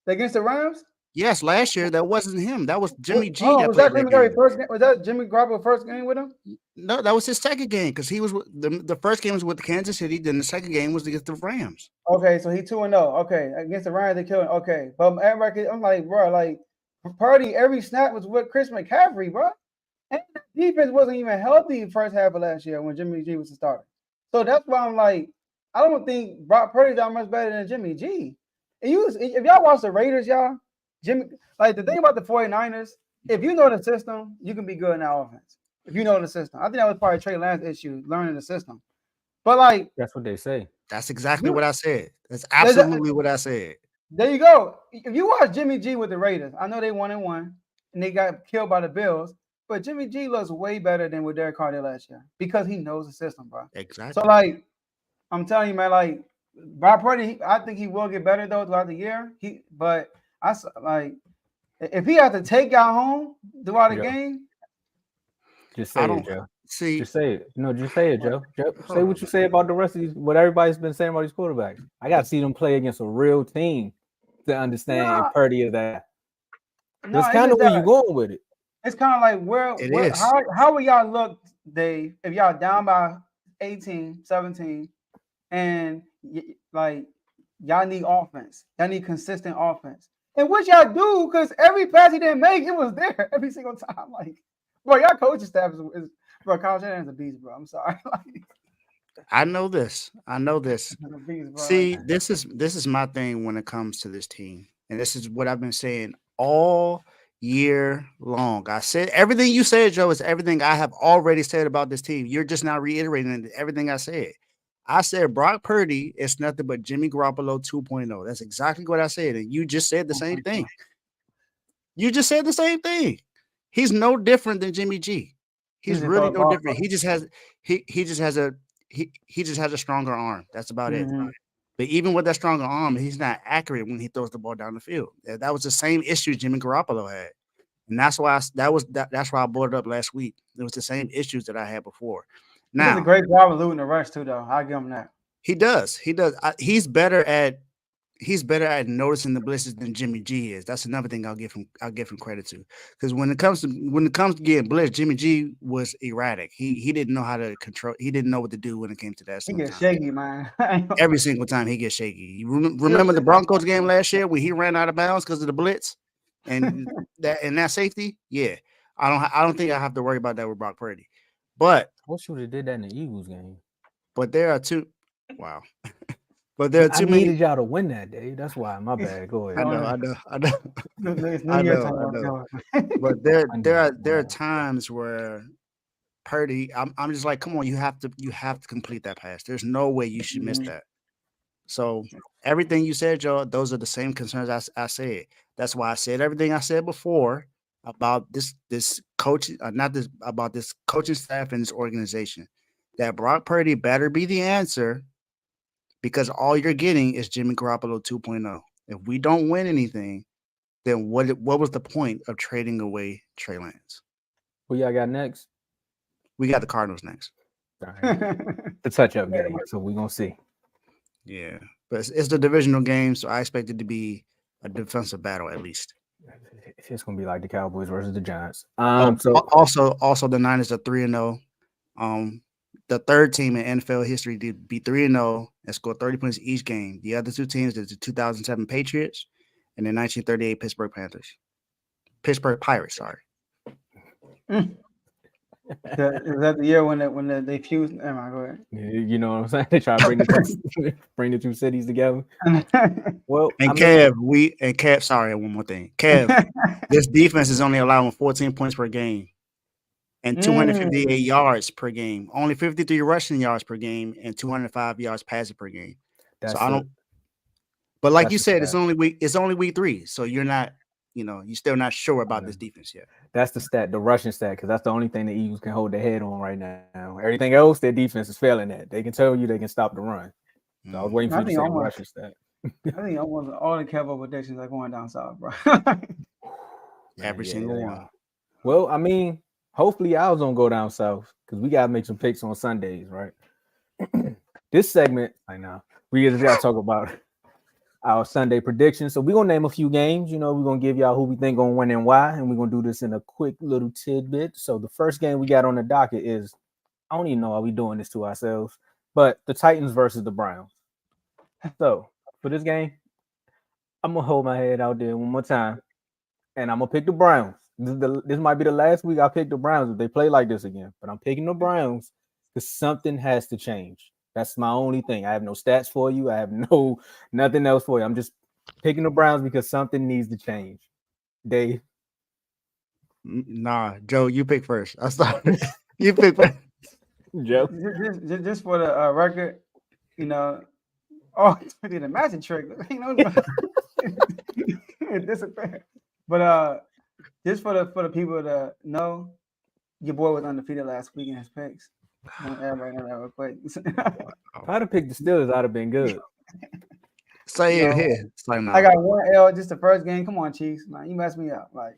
against the Rams. Yes, last year that wasn't him. That was Jimmy G. Was that Jimmy first game? Was that Jimmy Garoppolo first game with him? No, that was his second game because he was the first game was with Kansas City. Then the second game was against the Rams. Okay, so he 2-0. Okay, against the Rams they killed him. Okay, but I'm like, bro, like Purdy every snap was with Chris McCaffrey, bro. And the defense wasn't even healthy first half of last year when Jimmy G was the starter. So that's why I'm like, I don't think Brock Purdy's that much better than Jimmy G. If y'all watch the Raiders, y'all, the thing about the 49ers, if you know the system, you can be good in that offense. If you know the system. I think that was probably Trey Lance's issue, learning the system. But like, That's what they say. That's exactly what I said. That's absolutely what I said. There you go. If you watch Jimmy G with the Raiders, I know they 1-1 and they got killed by the Bills, but Jimmy G looks way better than with Derek Carr did last year because he knows the system, bro. Exactly. So like, I'm telling you, man, like Brock Purdy, I think he will get better though throughout the year. But I like if he has to take y'all home throughout the game, just say it, Joe. See, just say it. No, just say it, Joe. Say what you say about the rest of these. What everybody's been saying about these quarterbacks. I got to see them play against a real team to understand if Purdy is that. That's kind of where you going with it. It's kind of like where how will y'all look, Dave, if y'all down by 18, 17, and like y'all need offense. Y'all need consistent offense. And what y'all do, because every pass he didn't make, it was there every single time. Like, bro, y'all coaching staff is bro, Kyle Shanahan's a beast, bro. I'm sorry. I know this. Beast, See, this is my thing when it comes to this team. And this is what I've been saying all year long. I said everything you said, Joe, is everything I have already said about this team. You're just now reiterating everything I said. I said Brock Purdy is nothing but Jimmy Garoppolo 2.0. That's exactly what I said. And you just said the same thing. You just said the same thing. He's no different than Jimmy G. He's really no different. He just has a stronger arm. That's about it. But even with that stronger arm, he's not accurate when he throws the ball down the field. That was the same issue Jimmy Garoppolo had. And that's why that's why I brought it up last week. It was the same issues that I had before. Now, he does a great job of looting the rush too, though. I'll give him that. He does. He's better at noticing the blitzes than Jimmy G is. That's another thing I'll give him credit to. Because when it comes to getting blitzed, Jimmy G was erratic. He didn't know how to control. He didn't know what to do when it came to that. He gets shaky, man. Every single time he gets shaky. You remember the Broncos game last year when he ran out of bounds because of the blitz and that safety? Yeah, I don't think I have to worry about that with Brock Purdy. But I wish you would have did that in the Eagles game. But there are two. Wow. But there are too many. I needed y'all to win that day. That's why. My bad. Go ahead. I know. But there are times where Purdy, I'm just like, come on, you have to complete that pass. There's no way you should miss that. So everything you said, Joe, those are the same concerns I said. That's why I said everything I said before about this coach, about this coaching staff and this organization. That Brock Purdy better be the answer, because all you're getting is Jimmy Garoppolo 2.0. If we don't win anything, then what was the point of trading away Trey Lance? Who y'all got next? We got the Cardinals next. Right. The touch-up game, so we're going to see. Yeah, but it's the divisional game, so I expect it to be a defensive battle at least. It's going to be like the Cowboys versus the Giants. So also the Niners are 3-0. The third team in NFL history to be 3-0 and score 30 points each game. The other two teams is the 2007 Patriots and the 1938 Pittsburgh Pirates. Sorry. Is that the year when they fused? Go ahead. You know what I'm saying? They try to bring the two cities together. Well, Kev. Sorry, one more thing, Kev. This defense is only allowing 14 points per game and 258 yards per game. Only 53 rushing yards per game and 205 yards passing per game. But like you said, it's only week 3, so you're not. You're still not sure about this defense yet. That's the stat, the rushing stat, because that's the only thing the Eagles can hold their head on right now. Everything else, their defense is failing at. They can tell you they can stop the run. So I was waiting for you to say the rushing stat. I think almost all the Kevo predictions are going down south, bro. Every single one. Well, I mean, hopefully ours don't go down south, because we got to make some picks on Sundays, right? This segment, we just got to talk about our Sunday predictions. So we're going to name a few games. We're going to give y'all who we think going to win and why. And we're going to do this in a quick little tidbit. So the first game we got on the docket is, I don't even know why we're doing this to ourselves, but the Titans versus the Browns. So for this game, I'm going to hold my head out there one more time. And I'm going to pick the Browns. This might be the last week I pick the Browns if they play like this again. But I'm picking the Browns because something has to change. That's my only thing. I have no stats for you. I have nothing else for you. I'm just picking the Browns because something needs to change. Dave? Nah, Joe, you pick first. I started. You pick first. Joe. Just for the record, you know. Oh, I did a magic trick. You know, it disappeared. But just for the people to know, your boy was undefeated last week in his picks. Everybody know that real quick. If I'd have picked the Steelers, I'd have been good. Say it No. here. It's like, no. I got 1 L just the first game. Come on, Chiefs, man, you messed me up. Like,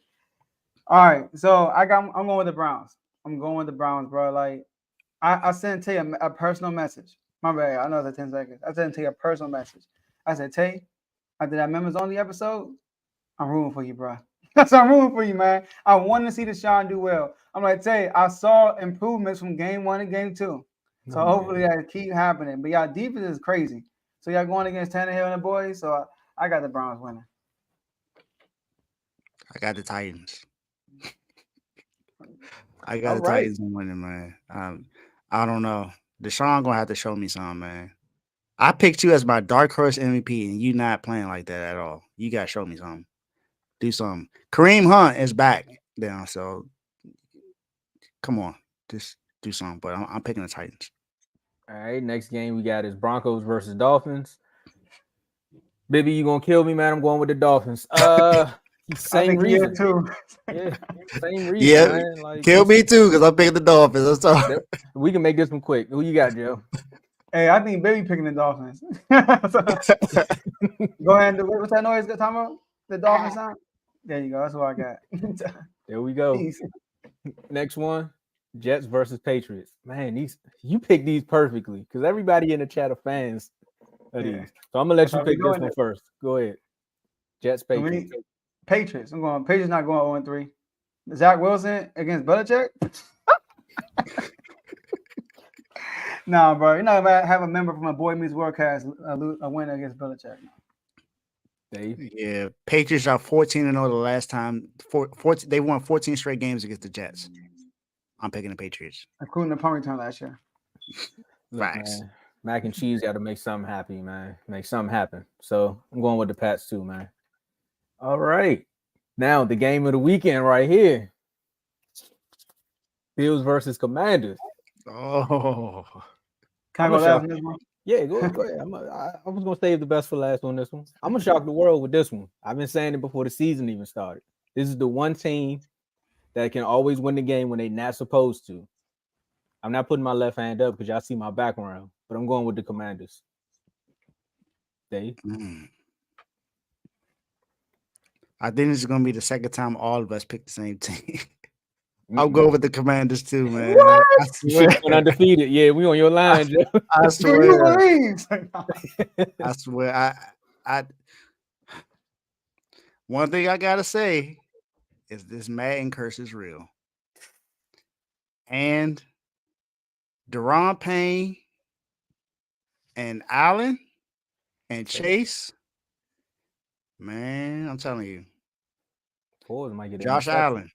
all right, so I'm going with the Browns. I'm going with the Browns, bro. Like, I sent Tay a personal message. My bad. I know it's 10 seconds. I sent Tay a personal message. I said, Tay, after that members only episode, I'm rooting for you, bro. That's I'm rooting for you, man. I want to see Deshaun do well. I'm like, Tay, I saw improvements from game 1 and game 2. So hopefully that keep happening. But y'all defense is crazy. So y'all going against Tannehill and the boys. So I got the Browns winning. I got the Titans. I got the Titans winning, man. I don't know. Deshaun gonna have to show me something, man. I picked you as my dark horse MVP, and you not playing like that at all. You gotta show me something. Do something. Kareem Hunt is back down, so come on, just do something. But I'm picking the Titans. All right, next game we got is Broncos versus Dolphins. Baby, you gonna kill me, man? I'm going with the Dolphins. Same reason too. Yeah, same reason. Yeah, man. Like, kill me too, because I'm picking the Dolphins. That's all. We can make this one quick. Who you got, Joe? Hey, I think Baby picking the Dolphins. Go ahead and do what's that noise? Talking about the Dolphins sound? There you go. That's what I got. There we go. Next one, Jets versus Patriots. Man, you picked these perfectly because everybody in the chat are fans of these. So I'm gonna let you pick this one first. Go ahead. Jets, Patriots. Patriots. I'm going. Patriots not going 0-3. Zach Wilson against Belichick. Nah, bro. You're not gonna have a member from a Boy Meets Worldcast a win against Belichick. Dave? Yeah, Patriots are 14-0 the last time. 14, they won 14 straight games against the Jets. I'm picking the Patriots, including the punt return last year. Facts. Mac and cheese got to make something happy, man. Make something happen. So I'm going with the Pats too, man. All right. Now the game of the weekend right here. Bills versus Commanders. Oh. Can I go last on this one? Yeah, go ahead. I was going to save the best for last on this one. I'm going to shock the world with this one. I've been saying it before the season even started. This is the one team that can always win the game when they're not supposed to. I'm not putting my left hand up because y'all see my background, but I'm going with the Commanders. Dave? I think this is going to be the second time all of us pick the same team. I'll go with the Commanders too, man. What? I swear. Undefeated. Yeah, we on your line, Joe. I swear. I swear. I one thing I gotta say is this Madden curse is real. And Deron Payne and Allen and Chase, man, I'm telling you. Josh Allen.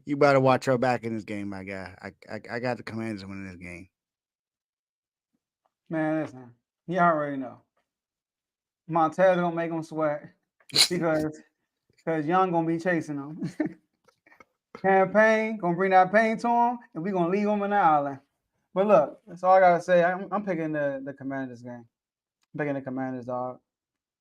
You better watch your back in this game, my guy. I got the Commanders winning this game. Man, listen, you already know. Montez gonna make him sweat because Young gonna be chasing him. Campaign gonna bring that pain to him, and we gonna leave him in the island. But look, that's all I gotta say. I'm picking the Commanders game. I'm picking the Commanders, dog.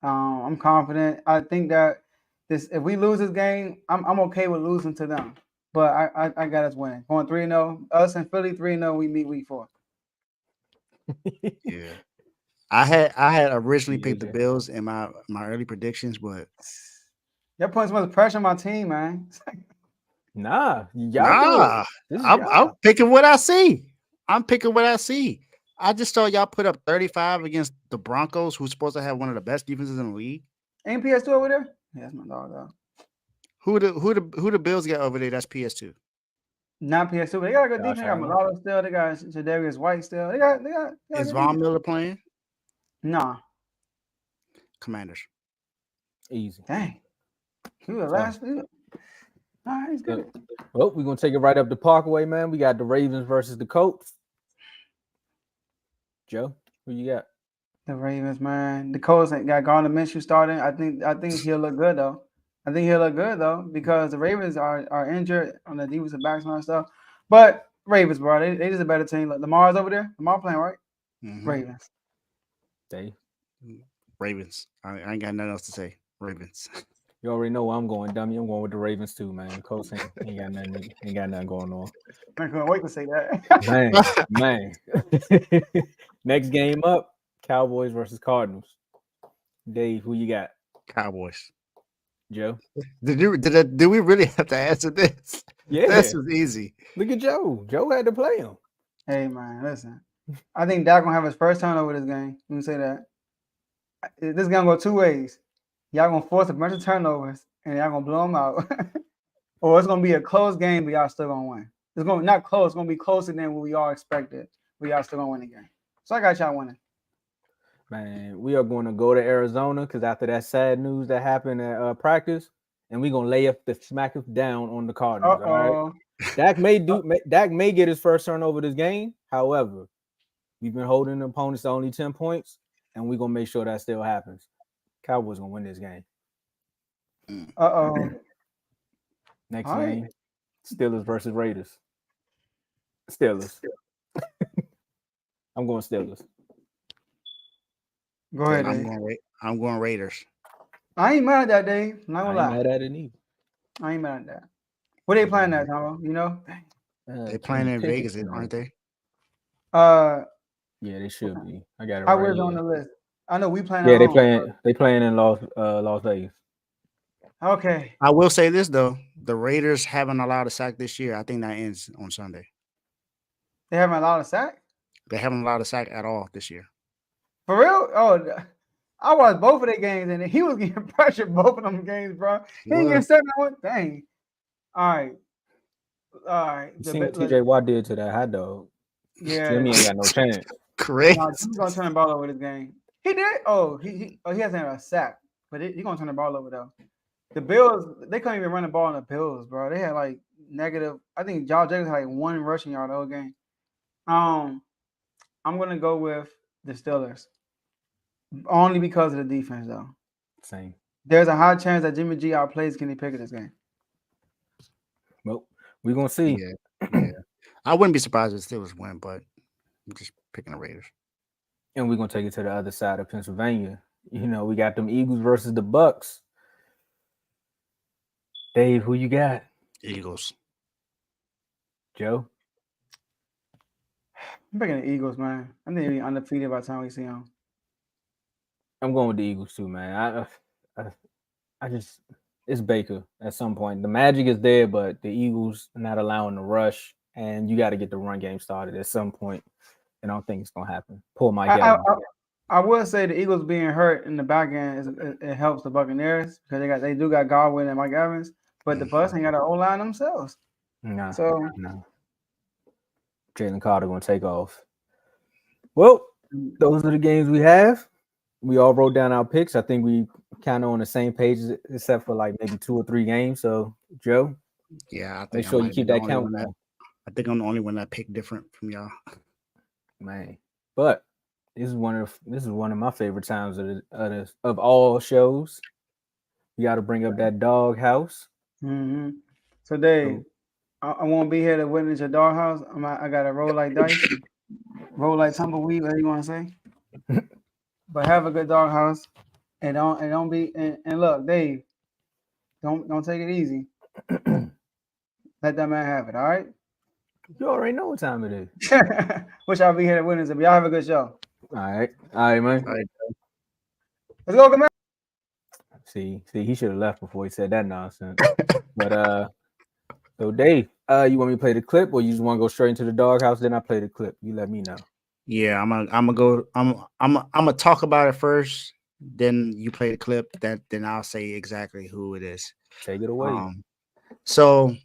I'm confident. I think that if we lose this game, I'm okay with losing to them. But I got us winning. Going 3-0. Us and Philly 3-0. We meet week 4. Yeah. I had originally picked the Bills in my early predictions, but you're putting so much pressure on my team, man. I'm picking what I see. I'm picking what I see. I just saw y'all put up 35 against the Broncos, who's supposed to have one of the best defenses in the league. Ain't PS2 over there? Yeah, that's my dog, though. Who the Bills got over there? That's PS2. Not PS2, but they got a good defense. They got Mulatto still. They got Jadarius White still. They got Is Von Miller playing? Nah. Commanders. Easy. Dang. He was last week. Nah, he's good. Well, we're gonna take it right up the Parkway, man. We got the Ravens versus the Colts. Joe, who you got? The Ravens, man. The Colts got Gardner Minshew starting. I think he'll look good though. Because the Ravens are injured on the defensive backs and stuff. But Ravens, bro. They just a better team. Like Lamar's over there. Lamar playing, right? Mhm. Ravens. Dave, Ravens. I ain't got nothing else to say. Ravens. you already know where I'm going, dummy. I'm going with the Ravens too, man. Colts ain't got nothing going on. I couldn't wait to say that. Man. Next game up, Cowboys versus Cardinals. Dave, who you got? Cowboys. Joe? Did we really have to answer this? Yeah. This was easy. Look at Joe. Joe had to play him. Hey man, listen. I think Dak gonna have his first turnover this game. Let me say that. This gonna go two ways. Y'all gonna force a bunch of turnovers and y'all gonna blow them out, or it's gonna be a close game, but y'all still gonna win. It's gonna not close. It's gonna be closer than what we all expected, but y'all still gonna win the game. So I got y'all winning. Man, we are going to go to Arizona because after that sad news that happened at practice, and we're gonna lay up the smack us down on the Cardinals. All right. Dak may get his first turnover this game. However, we've been holding the opponents to only 10 points, and we're gonna make sure that still happens. Cowboys gonna win this game. Next All game, right. Steelers versus Raiders. Steelers. I'm going Steelers. Go ahead, I'm Dave. going Raiders. I ain't mad at that, Dave. I'm not I gonna ain't lie. mad at it either. I ain't mad at that. What they playing at, Tomo? You know? They're playing in Vegas, aren't they? Yeah, they should be. I got it I right was here. on the list. I know we playing. Yeah, at they home. playing in Las Vegas. Okay. I will say this though: the Raiders haven't allowed a sack this year. I think that ends on Sunday. They haven't allowed a sack? They haven't allowed a sack at all this year. For real? Oh, I watched both of their games and he was getting pressured both of them games, bro. He ain't getting 7-1. Dang. All right. You seen what TJ Watt did to that hot dog? Yeah. Jimmy ain't got no chance. Correct. Nah, he's gonna turn the ball over this game. He did. Oh, he hasn't had a sack, but he's gonna turn the ball over though. The Bills, they couldn't even run the ball on the Bills, bro. They had like negative. I think Josh Jacobs had like one rushing yard the whole game. I'm gonna go with the Steelers only because of the defense, though. Same. There's a high chance that Jimmy G outplays Kenny Pickett this game. Well, we're gonna see. Yeah. I wouldn't be surprised if the Steelers win, but I'm just picking the Raiders. And we're gonna take it to the other side of Pennsylvania. You know, we got them Eagles versus the Bucks. Dave, who you got? Eagles. Joe? I'm picking the Eagles, man. I think they'll be undefeated by the time we see them. I'm going with the Eagles too, man. I just it's Baker at some point. The magic is there, but the Eagles are not allowing the rush, and you got to get the run game started at some point. And I don't think it's gonna happen. Pull Mike Evans. I will say the Eagles being hurt in the back end it helps the Buccaneers because they do got Godwin and Mike Evans, but the Bucks ain't got an O-line themselves. No. Jalen Carter gonna take off. Well, those are the games we have. We all wrote down our picks. I think we kind of on the same page, except for like maybe 2 or 3 games. So, Joe, yeah, I think make sure you keep that count. I think I'm the only one that picked different from y'all. Man, but this is one of my favorite times of all shows. You got to bring up that dog house. Mm-hmm. So, Dave, I won't be here to witness your dog house. I got to roll like dice, roll like tumbleweed. What do you want to say? But have a good dog house, and don't be and look, Dave, don't take it easy. Let that man have it. All right. You already know what time it is. Wish I'll be here to witness it. But y'all have a good show. All right, man. All right. Let's go, man. See, he should have left before he said that nonsense. But so Dave, you want me to play the clip, or you just want to go straight into the doghouse? Then I play the clip. You let me know. Yeah, I'm gonna talk about it first. Then you play the clip. Then I'll say exactly who it is. Take it away. So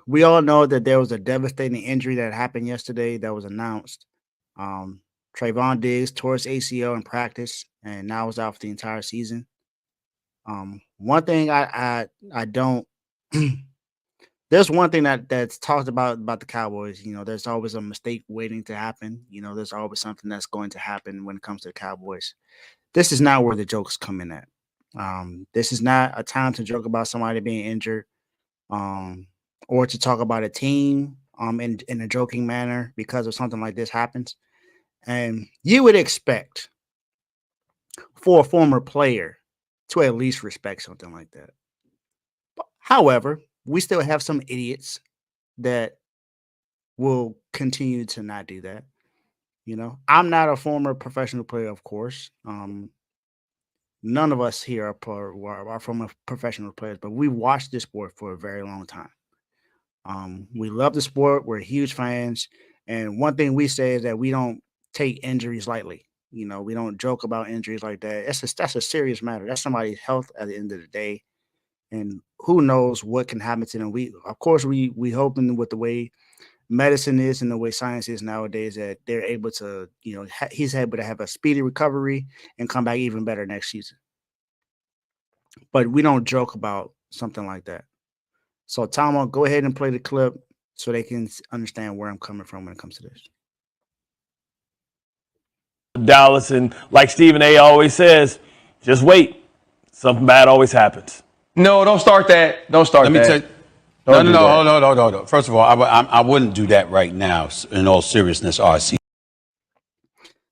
we all know that there was a devastating injury that happened yesterday that was announced. Trayvon Diggs tore his ACL in practice and now is out for the entire season. One thing I don't there's one thing that's talked about the Cowboys. You know, there's always a mistake waiting to happen. You know, there's always something that's going to happen when it comes to the Cowboys. This is not where the jokes come in at. This is not a time to joke about somebody being injured, or to talk about a team. in a joking manner because of something like this happens. And you would expect for a former player to at least respect something like that. However, we still have some idiots that will continue to not do that. You know, I'm not a former professional player, of course. None of us here are former professional players, but we watched this sport for a very long time. We love the sport. We're huge fans. And one thing we say is that we don't take injuries lightly. You know, we don't joke about injuries like that. That's a serious matter. That's somebody's health at the end of the day. And who knows what can happen to them. We hoping with the way medicine is and the way science is nowadays that they're able to, he's able to have a speedy recovery and come back even better next season. But we don't joke about something like that. So, Tomo, go ahead and play the clip so they can understand where I'm coming from when it comes to this. Dallas, and like Stephen A. always says, just wait. Something bad always happens. No, don't start that. Don't start that. No. Hold on. First of all, I wouldn't do that right now. In all seriousness, RC.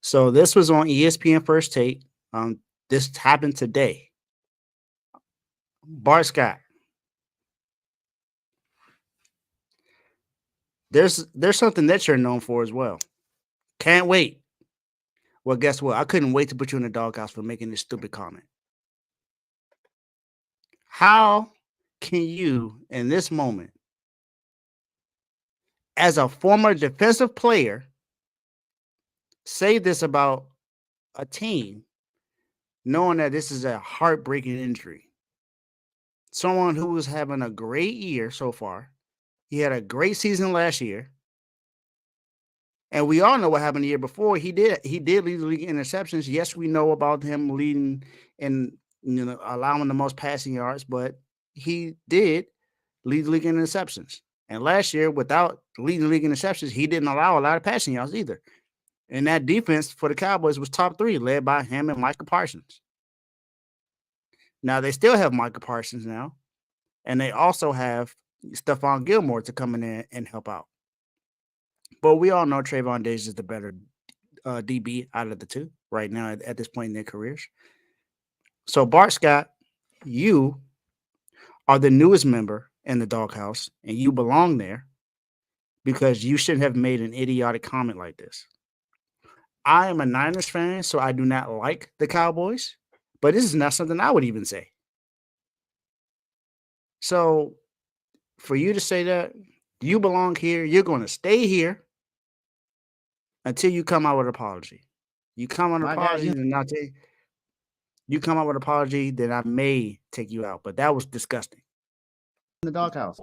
So this was on ESPN First Take. This happened today. Bart Scott. There's something that you're known for as well. Can't wait. Well, guess what? I couldn't wait to put you in the doghouse for making this stupid comment. How can you, in this moment, as a former defensive player, say this about a team, knowing that this is a heartbreaking injury? Someone who was having a great year so far. He had a great season last year. And we all know what happened the year before. He did lead the league in interceptions. Yes, we know about him leading and allowing the most passing yards, but he did lead the league in interceptions. And last year, without leading the league in interceptions, he didn't allow a lot of passing yards either. And that defense for the Cowboys was top 3, led by him and Micah Parsons. Now, they still have Micah Parsons now, and they also have Stephon Gilmore to come in there and help out. But we all know Trayvon Diggs is the better DB out of the two right now at this point in their careers. So, Bart Scott, you are the newest member in the doghouse, and you belong there because you shouldn't have made an idiotic comment like this. I am a Niners fan, so I do not like the Cowboys, but this is not something I would even say. So, for you to say that, you belong here, you're going to stay here until you come out with an apology. You come out with an apology, and I'll tell you, you come out with an apology, then I may take you out. But that was disgusting. In the doghouse.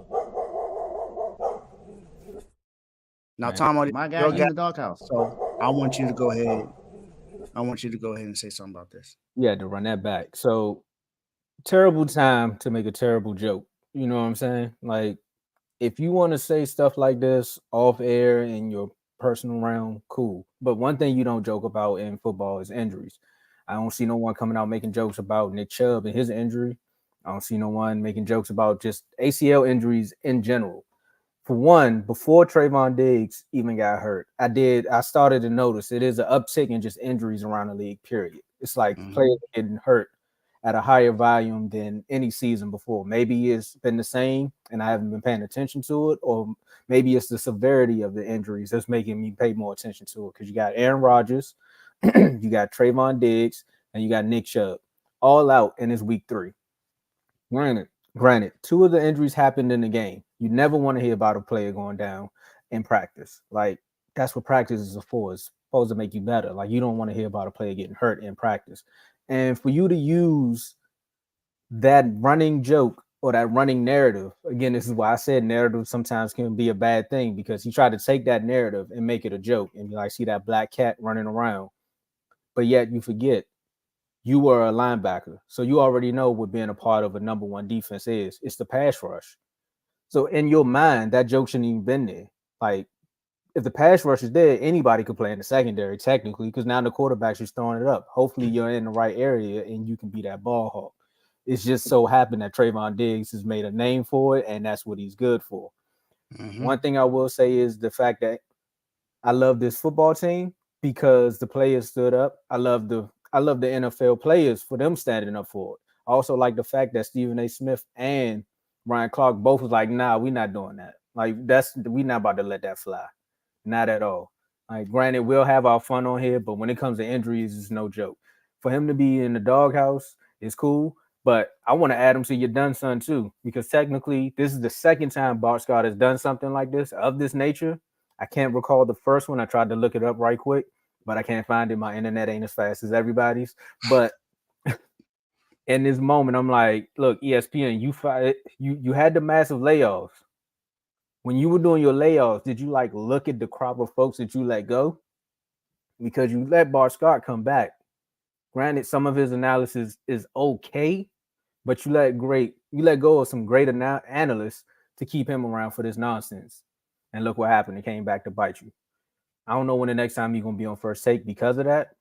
Now, Tom, my guy in the doghouse. So I want you to go ahead. I want you to go ahead and say something about this. Yeah, to run that back. So terrible time to make a terrible joke. You know what I'm saying? Like, if you want to say stuff like this off air in your personal realm, cool. But one thing you don't joke about in football is injuries. I don't see no one coming out making jokes about Nick Chubb and his injury. I don't see no one making jokes about just ACL injuries in general. For one, before Trayvon Diggs even got hurt, I started to notice it is an uptick in just injuries around the league, period. It's like players getting hurt at a higher volume than any season before. Maybe it's been the same and I haven't been paying attention to it, or maybe it's the severity of the injuries that's making me pay more attention to it. Because you got Aaron Rodgers, you got Trayvon Diggs, and you got Nick Chubb all out, and it's week 3. Granted, 2 of the injuries happened in the game. You never want to hear about a player going down in practice. Like, that's what practice is for. It's supposed to make you better. Like, you don't want to hear about a player getting hurt in practice. And for you to use that running joke or that running narrative, again, this is why I said narrative sometimes can be a bad thing, because you try to take that narrative and make it a joke and be like, see that black cat running around. But yet you forget you were a linebacker. So you already know what being a part of a number 1 defense is. It's the pass rush. So in your mind, that joke shouldn't even been there. Like, if the pass rush is there, anybody could play in the secondary technically, because now the quarterback's just throwing it up. Hopefully you're in the right area and you can be that ball hawk. It's just so happened that Trayvon Diggs has made a name for it, and that's what he's good for. One thing I will say is the fact that I love this football team because the players stood up. I love the NFL players for them standing up for it. I also like the fact that Stephen A. Smith and Ryan Clark both was like, nah, we're not doing that. Like we not about to let that fly. Not at all. Like, granted, we'll have our fun on here, but when it comes to injuries, it's no joke. For him to be in the doghouse is cool, but I want to add him to your done son too, because technically this is the second time Bart Scott has done something like this of this nature. I can't recall the first one. I tried to look it up right quick, but I can't find it. My internet ain't as fast as everybody's. But in this moment, I'm like, look, ESPN, you had the massive layoffs. When you were doing your layoffs, did you like look at the crop of folks that you let go? Because you let Bart Scott come back. Granted, some of his analysis is okay, but you let go of some great analysts to keep him around for this nonsense. And look what happened. It came back to bite you. I don't know when the next time you're gonna be on First Take because of that,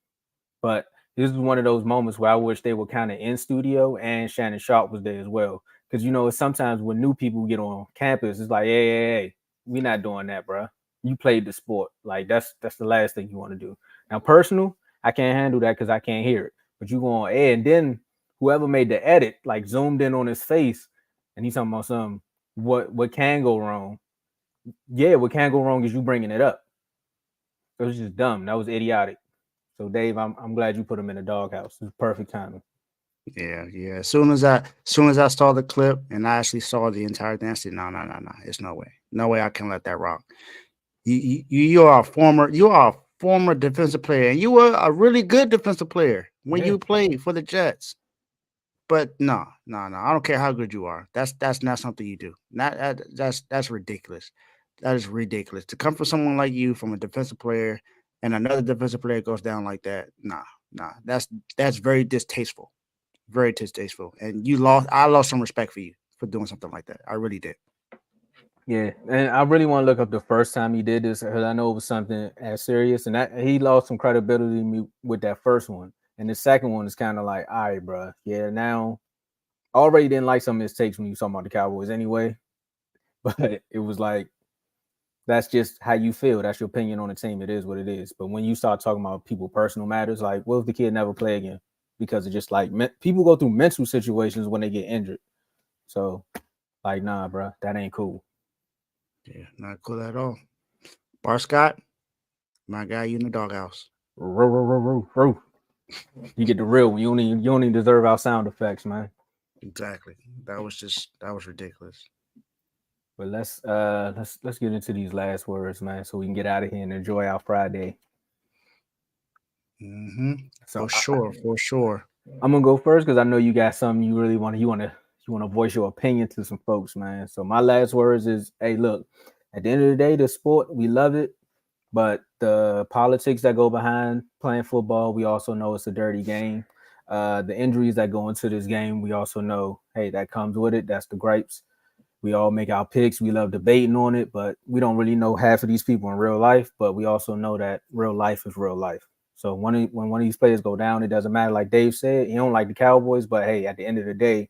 but this is one of those moments where I wish they were kind of in studio and Shannon Sharp was there as well. Because sometimes when new people get on campus, it's like, hey, we're not doing that, bro. You played the sport. Like that's the last thing you want to do. Now, personal, I can't handle that because I can't hear it. But you go on air, and then whoever made the edit, like zoomed in on his face, and he's talking about something. What can go wrong? Yeah, what can go wrong is you bringing it up. It was just dumb. That was idiotic. So, Dave, I'm glad you put him in the doghouse. It's perfect timing. Yeah. As soon as I saw the clip and I actually saw the entire thing, I said, no. It's no way I can let that rock. You are a former defensive player, and you were a really good defensive player when you played for the Jets. But no. I don't care how good you are. That's not something you do. That's ridiculous. That is ridiculous to come from someone like you, from a defensive player, and another defensive player goes down like that. Nah. That's very distasteful. Very distasteful. And I lost some respect for you for doing something like that. I really did. Yeah, and I really want to look up the first time he did this because I know it was something as serious, and that he lost some credibility with that first one. And the second one is kind of like, all right, bro. Yeah, now I already didn't like some of his takes when you was talking about the Cowboys anyway, but it was like that's just how you feel. That's your opinion on the team. It is what it is. But when you start talking about people personal matters, like what if the kid never play again? Because it's just like people go through mental situations when they get injured. So, like, nah, bro, that ain't cool. Yeah, not cool at all. Bart Scott, my guy, you in the doghouse. You get the real one. You don't even deserve our sound effects, man. Exactly. That was ridiculous. But let's get into these last words, man, so we can get out of here and enjoy our Friday. So for sure. I'm gonna go first because I know you got something you really want to voice your opinion to some folks, man. So my last words is, hey, look, at the end of the day, the sport, we love it, but the politics that go behind playing football, we also know it's a dirty game. The injuries that go into this game, we also know, hey, that comes with it. That's the gripes. We all make our picks. We love debating on it, but we don't really know half of these people in real life. But we also know that real life is real life. So when one of these players go down, it doesn't matter. Like Dave said, he don't like the Cowboys, but hey, at the end of the day,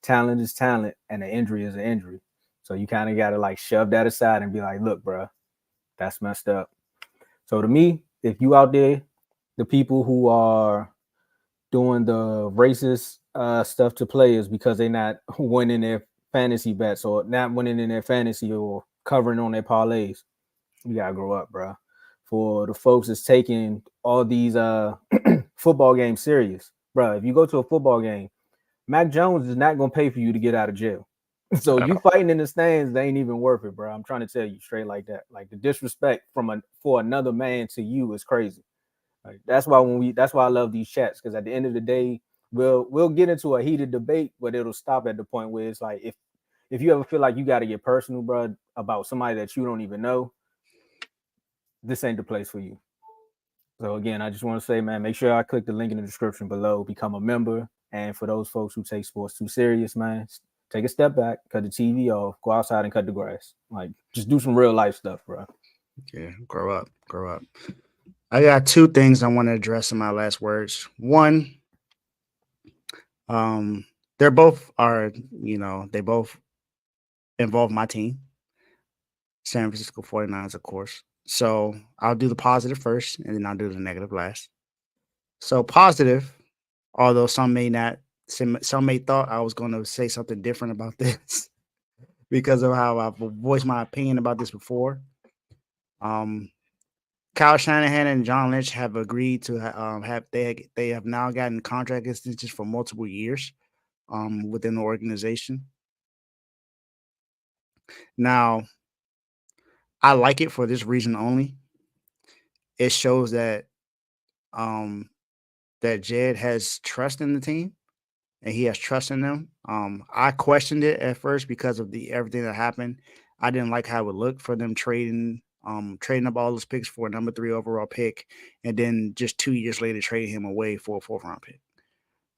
talent is talent, and an injury is an injury. So you kind of got to like shove that aside and be like, look, bro, that's messed up. So to me, if you out there, the people who are doing the racist stuff to players because they're not winning their fantasy bets or not winning in their fantasy or covering on their parlays, you gotta grow up, bro. For the folks that's taking all these football games serious, bro. If you go to a football game, Mac Jones is not gonna pay for you to get out of jail. So you fighting in the stands, they ain't even worth it, bro. I'm trying to tell you straight like that. Like the disrespect for another man to you is crazy. Like, that's why I love these chats, because at the end of the day, we'll get into a heated debate, but it'll stop at the point where it's like if you ever feel like you got to get personal, bro, about somebody that you don't even know, this ain't the place for you. So again, I just want to say, man, make sure I click the link in the description below, become a member. And for those folks who take sports too serious, man, take a step back, cut the TV off, go outside and cut the grass. Like, just do some real life stuff, bro. Yeah, grow up. I got two things I want to address in my last words. One, they both involve my team. San Francisco 49ers, of course. So I'll do the positive first, and then I'll do the negative last. So positive, although some may not, some may thought I was going to say something different about this because of how I've voiced my opinion about this before. Kyle Shanahan and John Lynch have agreed to they have now gotten contract extensions for multiple years within the organization. Now, I like it for this reason only. It shows that that Jed has trust in the team and he has trust in them. I questioned it at first because of everything that happened. I didn't like how it looked for them trading up all those picks for a number 3 overall pick, and then just 2 years later trading him away for a 4th round pick.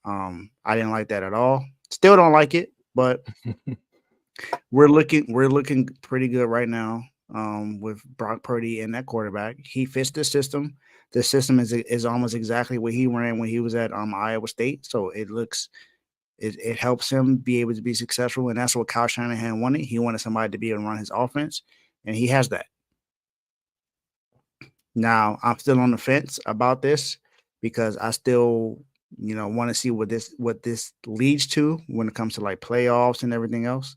I didn't like that at all. Still don't like it, but we're looking pretty good right now with Brock Purdy and that quarterback. He fits the system. The system is almost exactly what he ran when he was at Iowa State. So it helps him be able to be successful, and that's what Kyle Shanahan wanted. He wanted somebody to be able to run his offense, and he has that. Now, I'm still on the fence about this because I still, want to see what this leads to when it comes to like playoffs and everything else.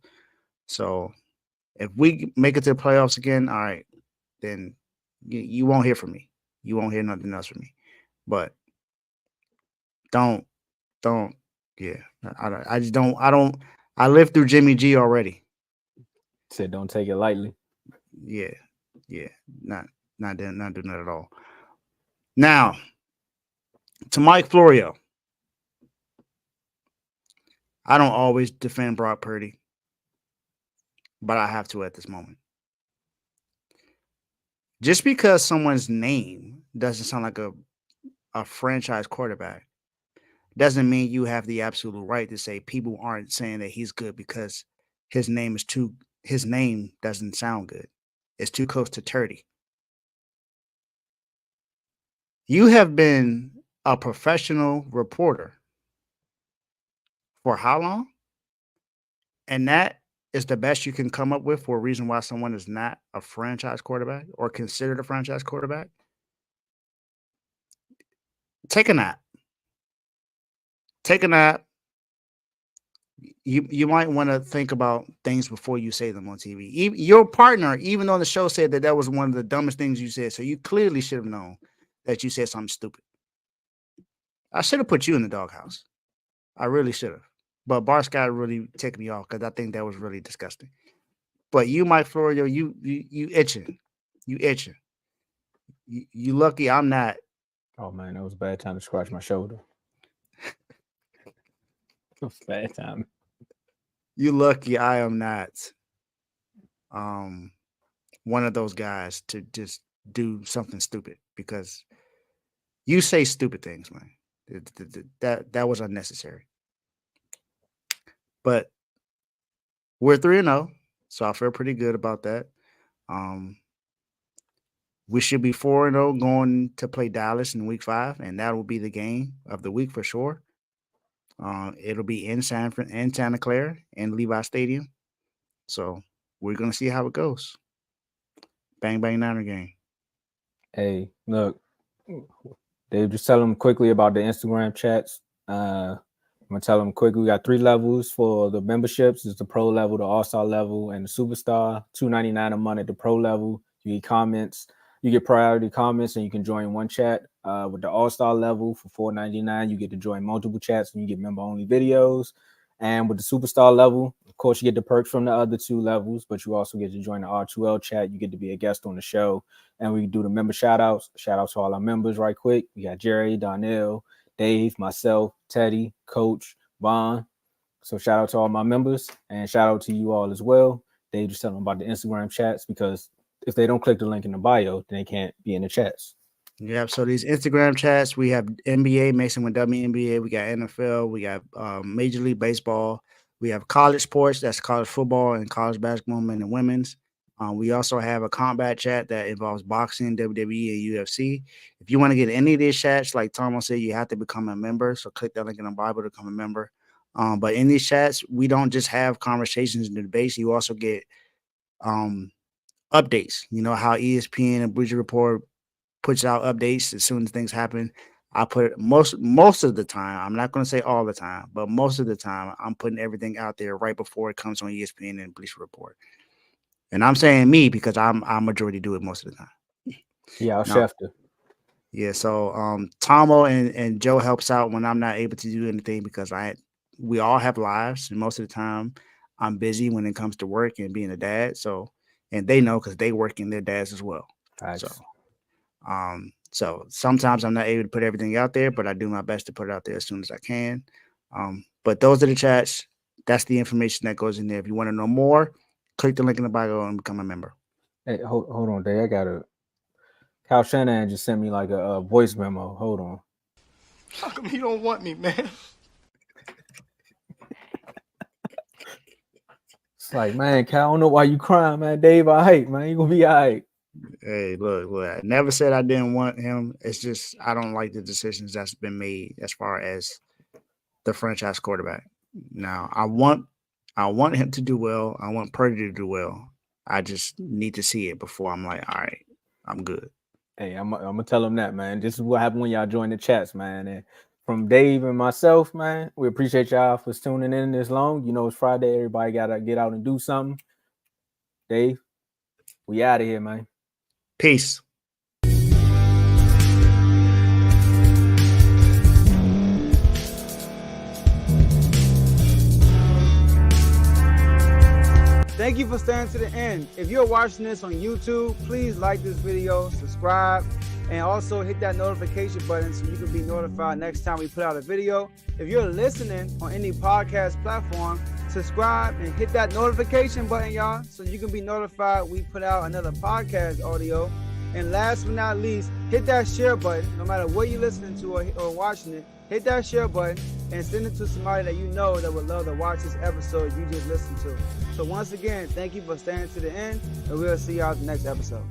So if we make it to the playoffs again, all right, then you won't hear from me. You won't hear nothing else from me. But don't, yeah. I lived through Jimmy G already. Said don't take it lightly. Yeah. Not doing that at all. Now, to Mike Florio. I don't always defend Brock Purdy, but I have to at this moment. Just because someone's name doesn't sound like a franchise quarterback doesn't mean you have the absolute right to say people aren't saying that he's good because his name doesn't sound good. It's too close to turdy. You have been a professional reporter for how long? And that is the best you can come up with for a reason why someone is not a franchise quarterback or considered a franchise quarterback? Take a nap. Take a nap. You might want to think about things before you say them on TV. Your partner, even on the show, said that was one of the dumbest things you said. So you clearly should have known that you said something stupid. I should have put you in the doghouse. I really should have. But Bar Scott really ticked me off because I think that was really disgusting. But you, Mike Florio, you itching. You itching. You lucky I'm not. Oh man, that was a bad time to scratch my shoulder. It was a bad time. You lucky I am not one of those guys to just do something stupid because you say stupid things, man. That was unnecessary. But we're 3-0, so I feel pretty good about that. We should be 4-0 going to play Dallas in week 5, and that will be the game of the week for sure. It'll be in Santa Clara in Levi Stadium. So we're gonna see how it goes. Bang bang Niner game. Hey, look, Dave, just tell them quickly about the Instagram chats. I'm gonna tell them quickly. We got 3 levels for the memberships. It's the pro level, the all-star level, and the superstar. $2.99 a month at the pro level. You get comments. You get priority comments, and you can join one chat. With the all-star level for $4.99, you get to join multiple chats, and you get member-only videos. And with the superstar level, of course, you get the perks from the other 2 levels, but you also get to join the R2L chat. You get to be a guest on the show, and we do the member shout-outs. Shout-outs to all our members right quick. We got Jerry, Donnell, Dave, myself, Teddy, Coach, Vaughn. So shout out to all my members, and shout out to you all as well. Dave, just tell them about the Instagram chats, because if they don't click the link in the bio, then they can't be in the chats. Yeah, so these Instagram chats, we have NBA, Mason with WNBA, we got NFL, we got Major League Baseball, we have college sports, that's college football and college basketball, men and women's. We also have a combat chat that involves boxing, WWE, and UFC. If you want to get any of these chats, like Tomo said, you have to become a member. So click that link in the Bible to become a member. But in these chats, we don't just have conversations and debates. You also get updates. You know how ESPN and Bleacher Report puts out updates as soon as things happen. I put most of the time. I'm not going to say all the time, but most of the time, I'm putting everything out there right before it comes on ESPN and Bleacher Report. And I'm saying me because I majority do it most of the time. Yeah, I'll No. Schefter. Yeah, so Tomo and Joe helps out when I'm not able to do anything because we all have lives, and most of the time I'm busy when it comes to work and being a dad. So, and they know because they work in their dads as well. Nice. So sometimes I'm not able to put everything out there, but I do my best to put it out there as soon as I can. But those are the chats. That's the information that goes in there. If you want to know more, click the link in the bio and become a member. Hey, hold on, Dave. I gotta. Kyle Shanahan just sent me like a voice memo. Hold on. How come you don't want me, man? It's like, man, Kyle, I don't know why you crying, man. Dave, all right, man. You gonna be all right. Hey, look, I never said I didn't want him. It's just I don't like the decisions that's been made as far as the franchise quarterback. Now, I want him to do well. I want Purdy to do well. I just need to see it before I'm like, all right, I'm good. Hey, I'm gonna tell him that, man. This is what happened when y'all join the chats, man. And from Dave and myself, man, we appreciate y'all for tuning in this long. You know, it's Friday. Everybody gotta get out and do something. Dave, we out of here, man. Peace. Thank you for staying to the end. If you're watching this on YouTube, please like this video, subscribe, and also hit that notification button so you can be notified next time we put out a video. If you're listening on any podcast platform, subscribe and hit that notification button, y'all, so you can be notified we put out another podcast audio. And last but not least, hit that share button. No matter what you're listening to or watching it, hit that share button and send it to somebody that you know that would love to watch this episode you just listened to. So once again, thank you for staying to the end, and we'll see y'all at the next episode.